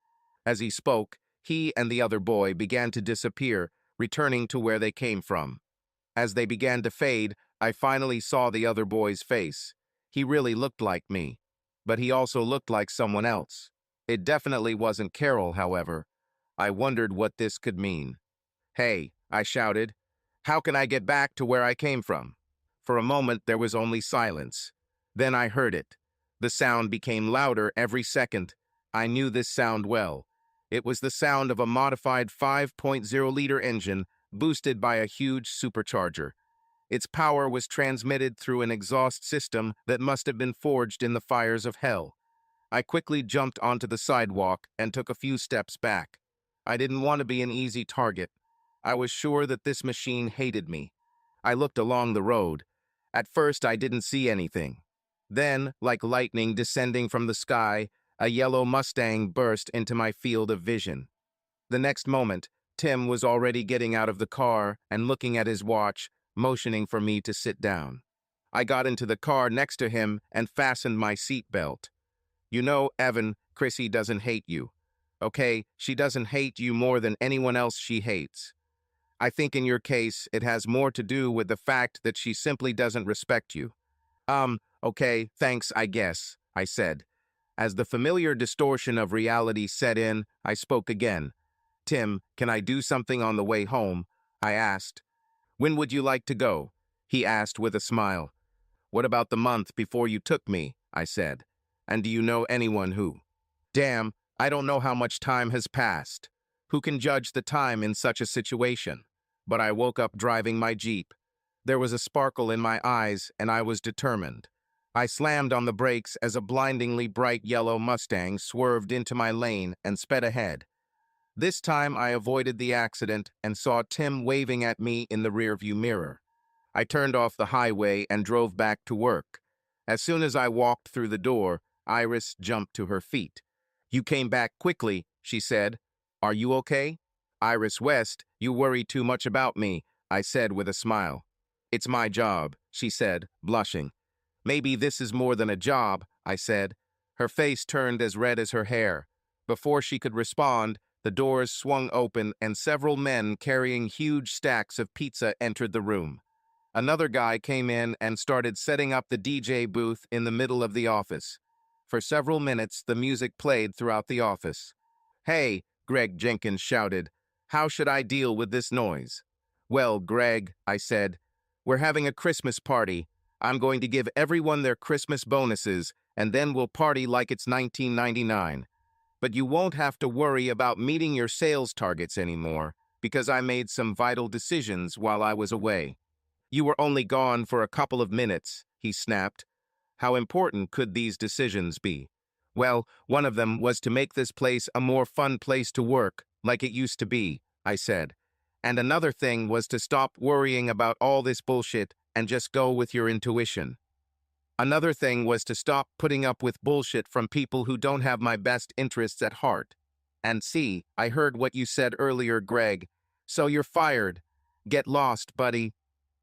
As he spoke, he and the other boy began to disappear, returning to where they came from. As they began to fade, I finally saw the other boy's face. He really looked like me, but he also looked like someone else. It definitely wasn't Carol, however. I wondered what this could mean. Hey, I shouted. How can I get back to where I came from? For a moment, there was only silence. Then I heard it. The sound became louder every second. I knew this sound well. It was the sound of a modified 5.0-liter engine boosted by a huge supercharger. Its power was transmitted through an exhaust system that must have been forged in the fires of hell. I quickly jumped onto the sidewalk and took a few steps back. I didn't want to be an easy target. I was sure that this machine hated me. I looked along the road. At first, I didn't see anything. Then, like lightning descending from the sky, a yellow Mustang burst into my field of vision. The next moment, Tim was already getting out of the car and looking at his watch, motioning for me to sit down. I got into the car next to him and fastened my seatbelt. You know, Evan, Chrissy doesn't hate you. Okay, she doesn't hate you more than anyone else she hates. I think in your case, it has more to do with the fact that she simply doesn't respect you. Okay, thanks, I guess, I said. As the familiar distortion of reality set in, I spoke again. Tim, can I do something on the way home? I asked. When would you like to go? He asked with a smile. What about the month before you took me? I said. And do you know anyone who? Damn, I don't know how much time has passed. Who can judge the time in such a situation? But I woke up driving my Jeep. There was a sparkle in my eyes, and I was determined. I slammed on the brakes as a blindingly bright yellow Mustang swerved into my lane and sped ahead. This time I avoided the accident and saw Tim waving at me in the rearview mirror. I turned off the highway and drove back to work. As soon as I walked through the door, Iris jumped to her feet. "You came back quickly," she said. "Are you okay?" "Iris West, you worry too much about me," I said with a smile. "It's my job," she said, blushing. "Maybe this is more than a job," I said. Her face turned as red as her hair. Before she could respond, the doors swung open and several men carrying huge stacks of pizza entered the room. Another guy came in and started setting up the DJ booth in the middle of the office. For several minutes, the music played throughout the office. "Hey," Greg Jenkins shouted, "how should I deal with this noise?" "Well, Greg," I said, "we're having a Christmas party. I'm going to give everyone their Christmas bonuses, and then we'll party like it's 1999. But you won't have to worry about meeting your sales targets anymore, because I made some vital decisions while I was away." "You were only gone for a couple of minutes," he snapped. "How important could these decisions be?" "Well, one of them was to make this place a more fun place to work, like it used to be," I said. "And another thing was to stop worrying about all this bullshit and just go with your intuition. Another thing was to stop putting up with bullshit from people who don't have my best interests at heart. And see, I heard what you said earlier, Greg. So you're fired. Get lost, buddy."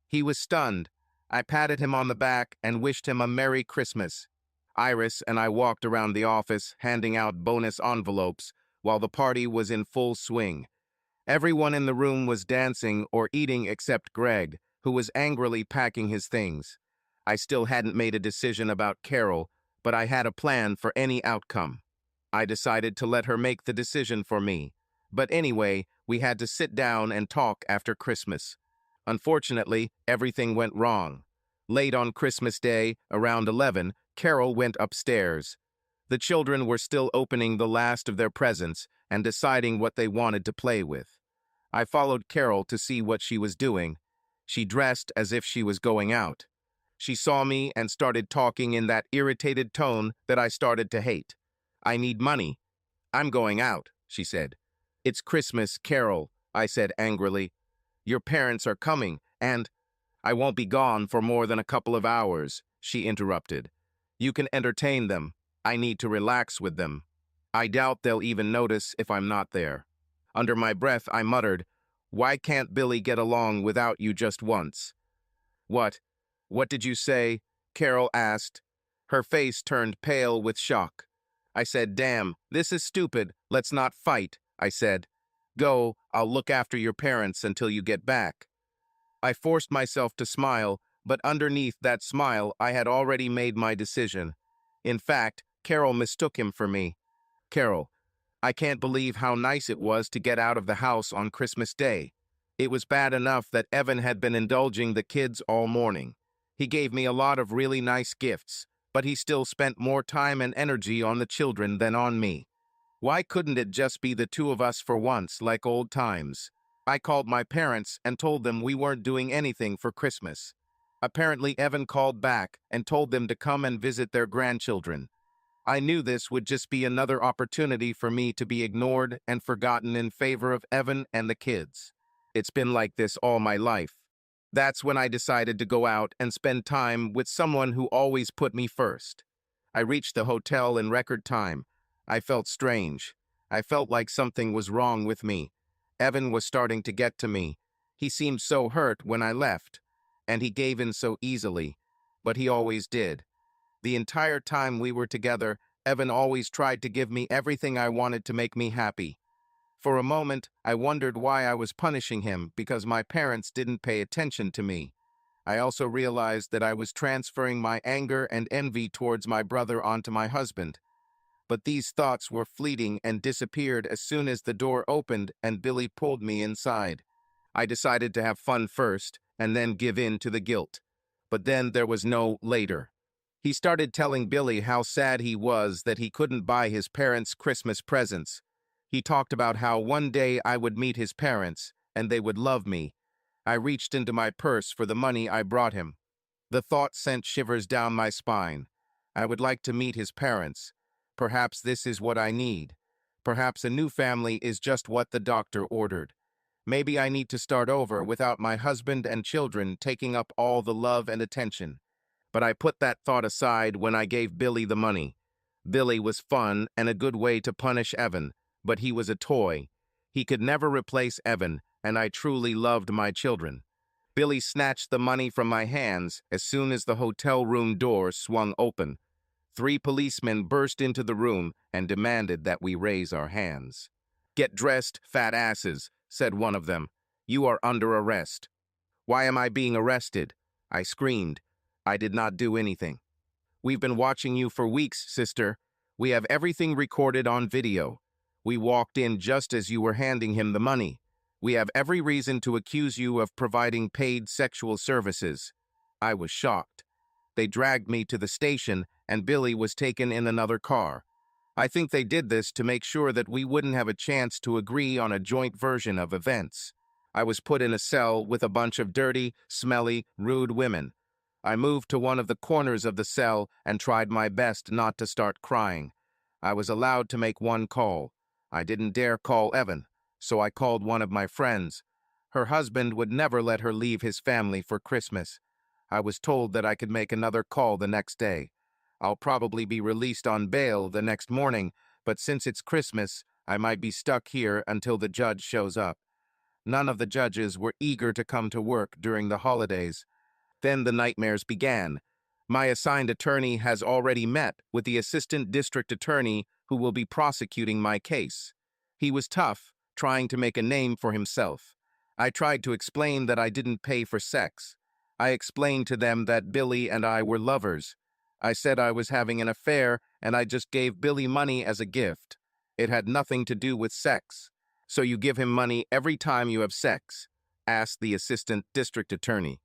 He was stunned. I patted him on the back and wished him a Merry Christmas. Iris and I walked around the office, handing out bonus envelopes, while the party was in full swing. Everyone in the room was dancing or eating except Greg, who was angrily packing his things. I still hadn't made a decision about Carol, but I had a plan for any outcome. I decided to let her make the decision for me. But anyway, we had to sit down and talk after Christmas. Unfortunately, everything went wrong. Late on Christmas Day, around 11, Carol went upstairs. The children were still opening the last of their presents and deciding what they wanted to play with. I followed Carol to see what she was doing. She dressed as if she was going out. She saw me and started talking in that irritated tone that I started to hate. "I need money." "I'm going out," she said. "It's Christmas, Carol," I said angrily. "Your parents are coming, and—" "I won't be gone for more than a couple of hours," she interrupted. "You can entertain them. I need to relax with them. I doubt they'll even notice if I'm not there." Under my breath, I muttered, "Why can't Billy get along without you just once?" What did you say?" Carol asked. Her face turned pale with shock. I said, "Damn, this is stupid. Let's not fight," I said. "Go, I'll look after your parents until you get back." I forced myself to smile, but underneath that smile, I had already made my decision. In fact, Carol mistook him for me. "Carol, I can't believe how nice it was to get out of the house on Christmas Day. It was bad enough that Evan had been indulging the kids all morning. He gave me a lot of really nice gifts, but he still spent more time and energy on the children than on me. Why couldn't it just be the two of us for once, like old times?" I called my parents and told them we weren't doing anything for Christmas. Apparently, Evan called back and told them to come and visit their grandchildren. I knew this would just be another opportunity for me to be ignored and forgotten in favor of Evan and the kids. It's been like this all my life. That's when I decided to go out and spend time with someone who always put me first. I reached the hotel in record time. I felt strange. I felt like something was wrong with me. Evan was starting to get to me. He seemed so hurt when I left, and he gave in so easily, but he always did. The entire time we were together, Evan always tried to give me everything I wanted to make me happy. For a moment, I wondered why I was punishing him because my parents didn't pay attention to me. I also realized that I was transferring my anger and envy towards my brother onto my husband. But these thoughts were fleeting and disappeared as soon as the door opened and Billy pulled me inside. I decided to have fun first and then give in to the guilt. But then there was no later. He started telling Billy how sad he was that he couldn't buy his parents Christmas presents. He talked about how one day I would meet his parents, and they would love me. I reached into my purse for the money I brought him. The thought sent shivers down my spine. I would like to meet his parents. Perhaps this is what I need. Perhaps a new family is just what the doctor ordered. Maybe I need to start over without my husband and children taking up all the love and attention. But I put that thought aside when I gave Billy the money. Billy was fun and a good way to punish Evan, but he was a toy. He could never replace Evan, and I truly loved my children. Billy snatched the money from my hands as soon as the hotel room door swung open. 3 policemen burst into the room and demanded that we raise our hands. "Get dressed, fat asses," said one of them. "You are under arrest." "Why am I being arrested?" I screamed. I did not do anything. "We've been watching you for weeks, sister. We have everything recorded on video. We walked in just as you were handing him the money. We have every reason to accuse you of providing paid sexual services." I was shocked. They dragged me to the station, and Billy was taken in another car. I think they did this to make sure that we wouldn't have a chance to agree on a joint version of events. I was put in a cell with a bunch of dirty, smelly, rude women. I moved to one of the corners of the cell and tried my best not to start crying. I was allowed to make one call. I didn't dare call Evan, so I called one of my friends. Her husband would never let her leave his family for Christmas. I was told that I could make another call the next day. I'll probably be released on bail the next morning, but since it's Christmas, I might be stuck here until the judge shows up. None of the judges were eager to come to work during the holidays. Then the nightmares began. My assigned attorney has already met with the assistant district attorney who will be prosecuting my case. He was tough, trying to make a name for himself. I tried to explain that I didn't pay for sex. I explained to them that Billy and I were lovers. I said I was having an affair and I just gave Billy money as a gift. It had nothing to do with sex. "So you give him money every time you have sex?" asked the assistant district attorney.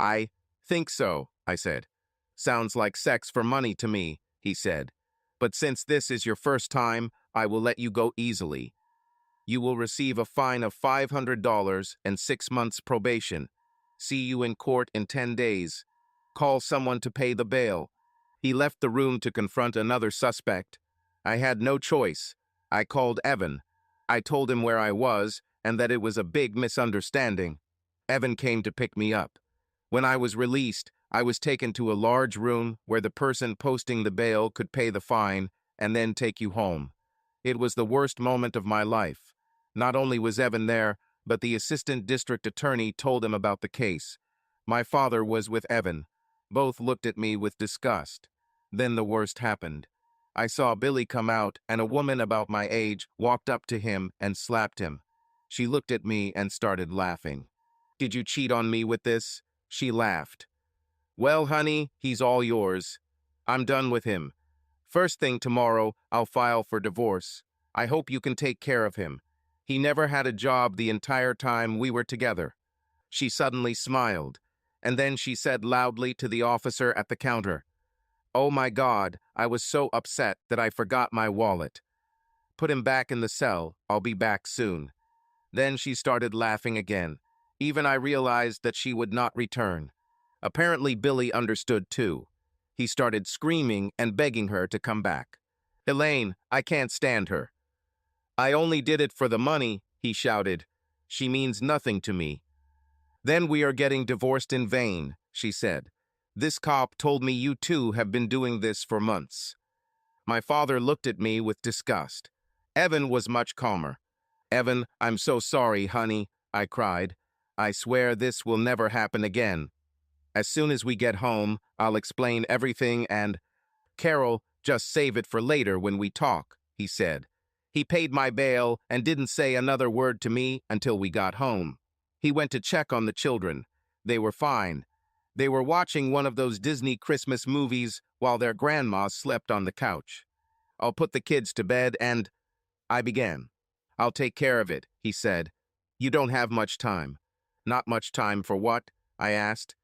"I think so," I said. "Sounds like sex for money to me," he said. "But since this is your first time, I will let you go easily. You will receive a fine of $500 and 6 months probation. See you in court in 10 days. Call someone to pay the bail." He left the room to confront another suspect. I had no choice. I called Evan. I told him where I was and that it was a big misunderstanding. Evan came to pick me up. When I was released, I was taken to a large room where the person posting the bail could pay the fine and then take you home. It was the worst moment of my life. Not only was Evan there, but the assistant district attorney told him about the case. My father was with Evan. Both looked at me with disgust. Then the worst happened. I saw Billy come out, and a woman about my age walked up to him and slapped him. She looked at me and started laughing. "Did you cheat on me with this?" She laughed. "Well, honey, he's all yours. I'm done with him. First thing tomorrow, I'll file for divorce. I hope you can take care of him. He never had a job the entire time we were together." She suddenly smiled, and then she said loudly to the officer at the counter, "Oh my God, I was so upset that I forgot my wallet. Put him back in the cell. I'll be back soon." Then she started laughing again. Even I realized that she would not return. Apparently Billy understood too. He started screaming and begging her to come back. "Elaine, I can't stand her." "I only did it for the money," he shouted. "She means nothing to me." "Then we are getting divorced in vain," she said. "This cop told me you two have been doing this for months." My father looked at me with disgust. Evan was much calmer. "Evan, I'm so sorry, honey," I cried. "I swear this will never happen again. As soon as we get home, I'll explain everything and—" "Carol, just save it for later when we talk," he said. He paid my bail and didn't say another word to me until we got home. He went to check on the children. They were fine. They were watching one of those Disney Christmas movies while their grandma slept on the couch. "I'll put the kids to bed and—" I began. "I'll take care of it," he said. "You don't have much time." "Not much time for what?" I asked.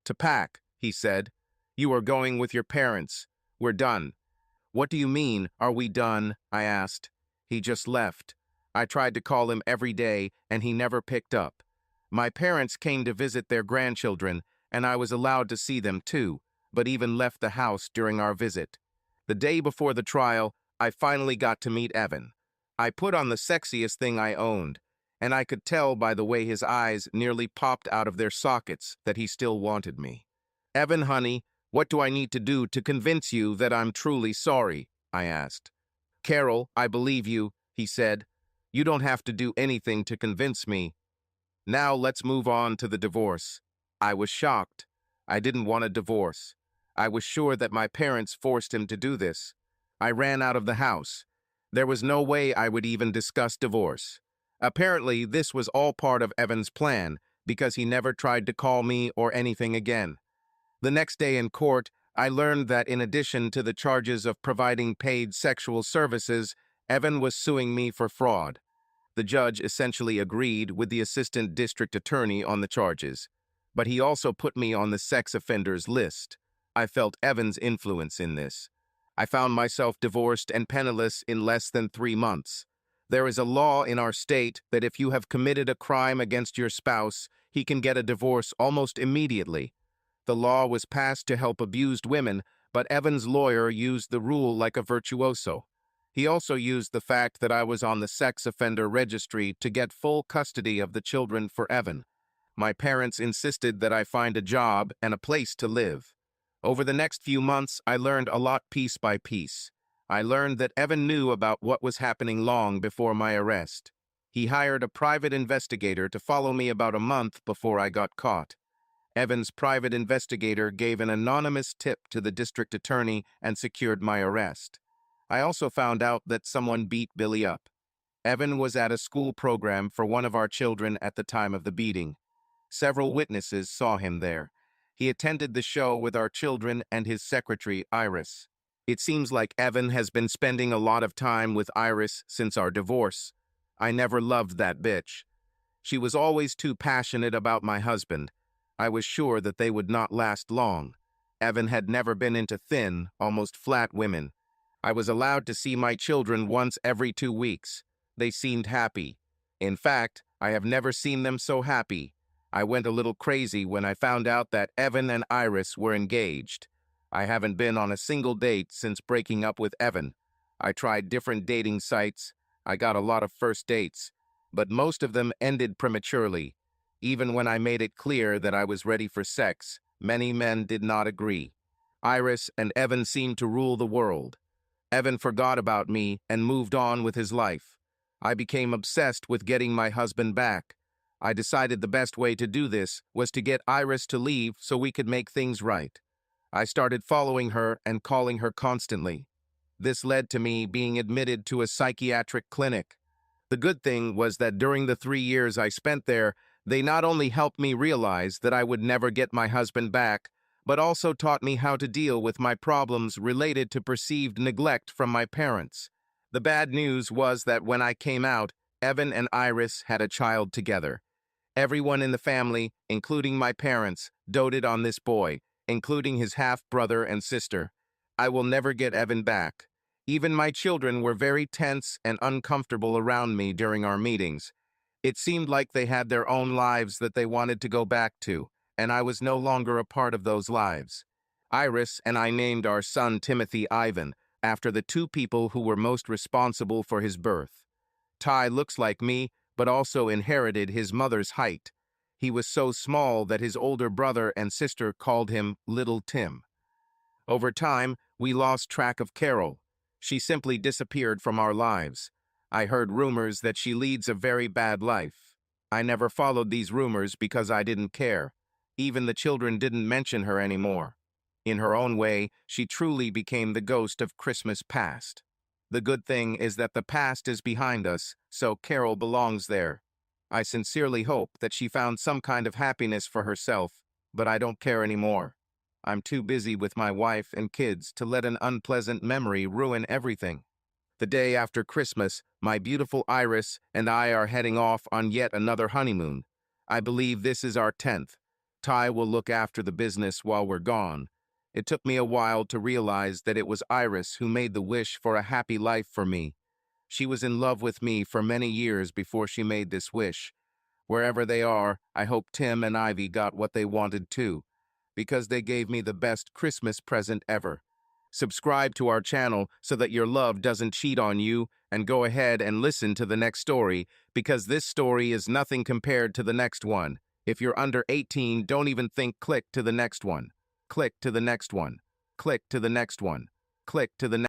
"To pack," he said. You are going with your parents. We're done. What do you mean, are we done? I asked. He just left. I tried to call him every day, and he never picked up. My parents came to visit their grandchildren, and I was allowed to see them too, but even left the house during our visit. The day before the trial, I finally got to meet Evan. I put on the sexiest thing I owned, and I could tell by the way his eyes nearly popped out of their sockets that he still wanted me. Evan, honey, what do I need to do to convince you that I'm truly sorry? I asked. Carol, I believe you, he said. You don't have to do anything to convince me. Now let's move on to the divorce. I was shocked. I didn't want a divorce. I was sure that my parents forced him to do this. I ran out of the house. There was no way I would even discuss divorce. Apparently, this was all part of Evan's plan, because he never tried to call me or anything again. The next day in court, I learned that in addition to the charges of providing paid sexual services, Evan was suing me for fraud. The judge essentially agreed with the assistant district attorney on the charges, but he also put me on the sex offenders list. I felt Evan's influence in this. I found myself divorced and penniless in less than 3 months. There is a law in our state that if you have committed a crime against your spouse, he can get a divorce almost immediately. The law was passed to help abused women, but Evan's lawyer used the rule like a virtuoso. He also used the fact that I was on the sex offender registry to get full custody of the children for Evan. My parents insisted that I find a job and a place to live. Over the next few months, I learned a lot piece by piece. I learned that Evan knew about what was happening long before my arrest. He hired a private investigator to follow me about a month before I got caught. Evan's private investigator gave an anonymous tip to the district attorney and secured my arrest. I also found out that someone beat Billy up. Evan was at a school program for one of our children at the time of the beating. Several witnesses saw him there. He attended the show with our children and his secretary, Iris. It seems like Evan has been spending a lot of time with Iris since our divorce. I never loved that bitch. She was always too passionate about my husband. I was sure that they would not last long. Evan had never been into thin, almost flat women. I was allowed to see my children once every 2 weeks. They seemed happy. In fact, I have never seen them so happy. I went a little crazy when I found out that Evan and Iris were engaged. I haven't been on a single date since breaking up with Evan. I tried different dating sites. I got a lot of first dates, but most of them ended prematurely. Even when I made it clear that I was ready for sex, many men did not agree. Iris and Evan seemed to rule the world. Evan forgot about me and moved on with his life. I became obsessed with getting my husband back. I decided the best way to do this was to get Iris to leave so we could make things right. I started following her and calling her constantly. This led to me being admitted to a psychiatric clinic. The good thing was that during the 3 years I spent there, they not only helped me realize that I would never get my husband back, but also taught me how to deal with my problems related to perceived neglect from my parents. The bad news was that when I came out, Evan and Iris had a child together. Everyone in the family, including my parents, doted on this boy, including his half-brother and sister. I will never get Evan back. Even my children were very tense and uncomfortable around me during our meetings. It seemed like they had their own lives that they wanted to go back to, and I was no longer a part of those lives. Iris and I named our son Timothy Ivan, after the 2 people who were most responsible for his birth. Ty looks like me, but also inherited his mother's height. He was so small that his older brother and sister called him Little Tim. Over time, we lost track of Carol. She simply disappeared from our lives. I heard rumors that she leads a very bad life. I never followed these rumors because I didn't care. Even the children didn't mention her anymore. In her own way, she truly became the ghost of Christmas past. The good thing is that the past is behind us, so Carol belongs there. I sincerely hope that she found some kind of happiness for herself, but I don't care anymore. I'm too busy with my wife and kids to let an unpleasant memory ruin everything. The day after Christmas, my beautiful Iris and I are heading off on yet another honeymoon. I believe this is our 10th. Ty will look after the business while we're gone. It took me a while to realize that it was Iris who made the wish for a happy life for me. She was in love with me for many years before she made this wish. Wherever they are, I hope Tim and Ivy got what they wanted too, because they gave me the best Christmas present ever. Subscribe to our channel so that your love doesn't cheat on you, and go ahead and listen to the next story, because this story is nothing compared to the next one. If you're under 18, don't even think. Click to the next one. Click to the next one. Click to the next one. Click to the next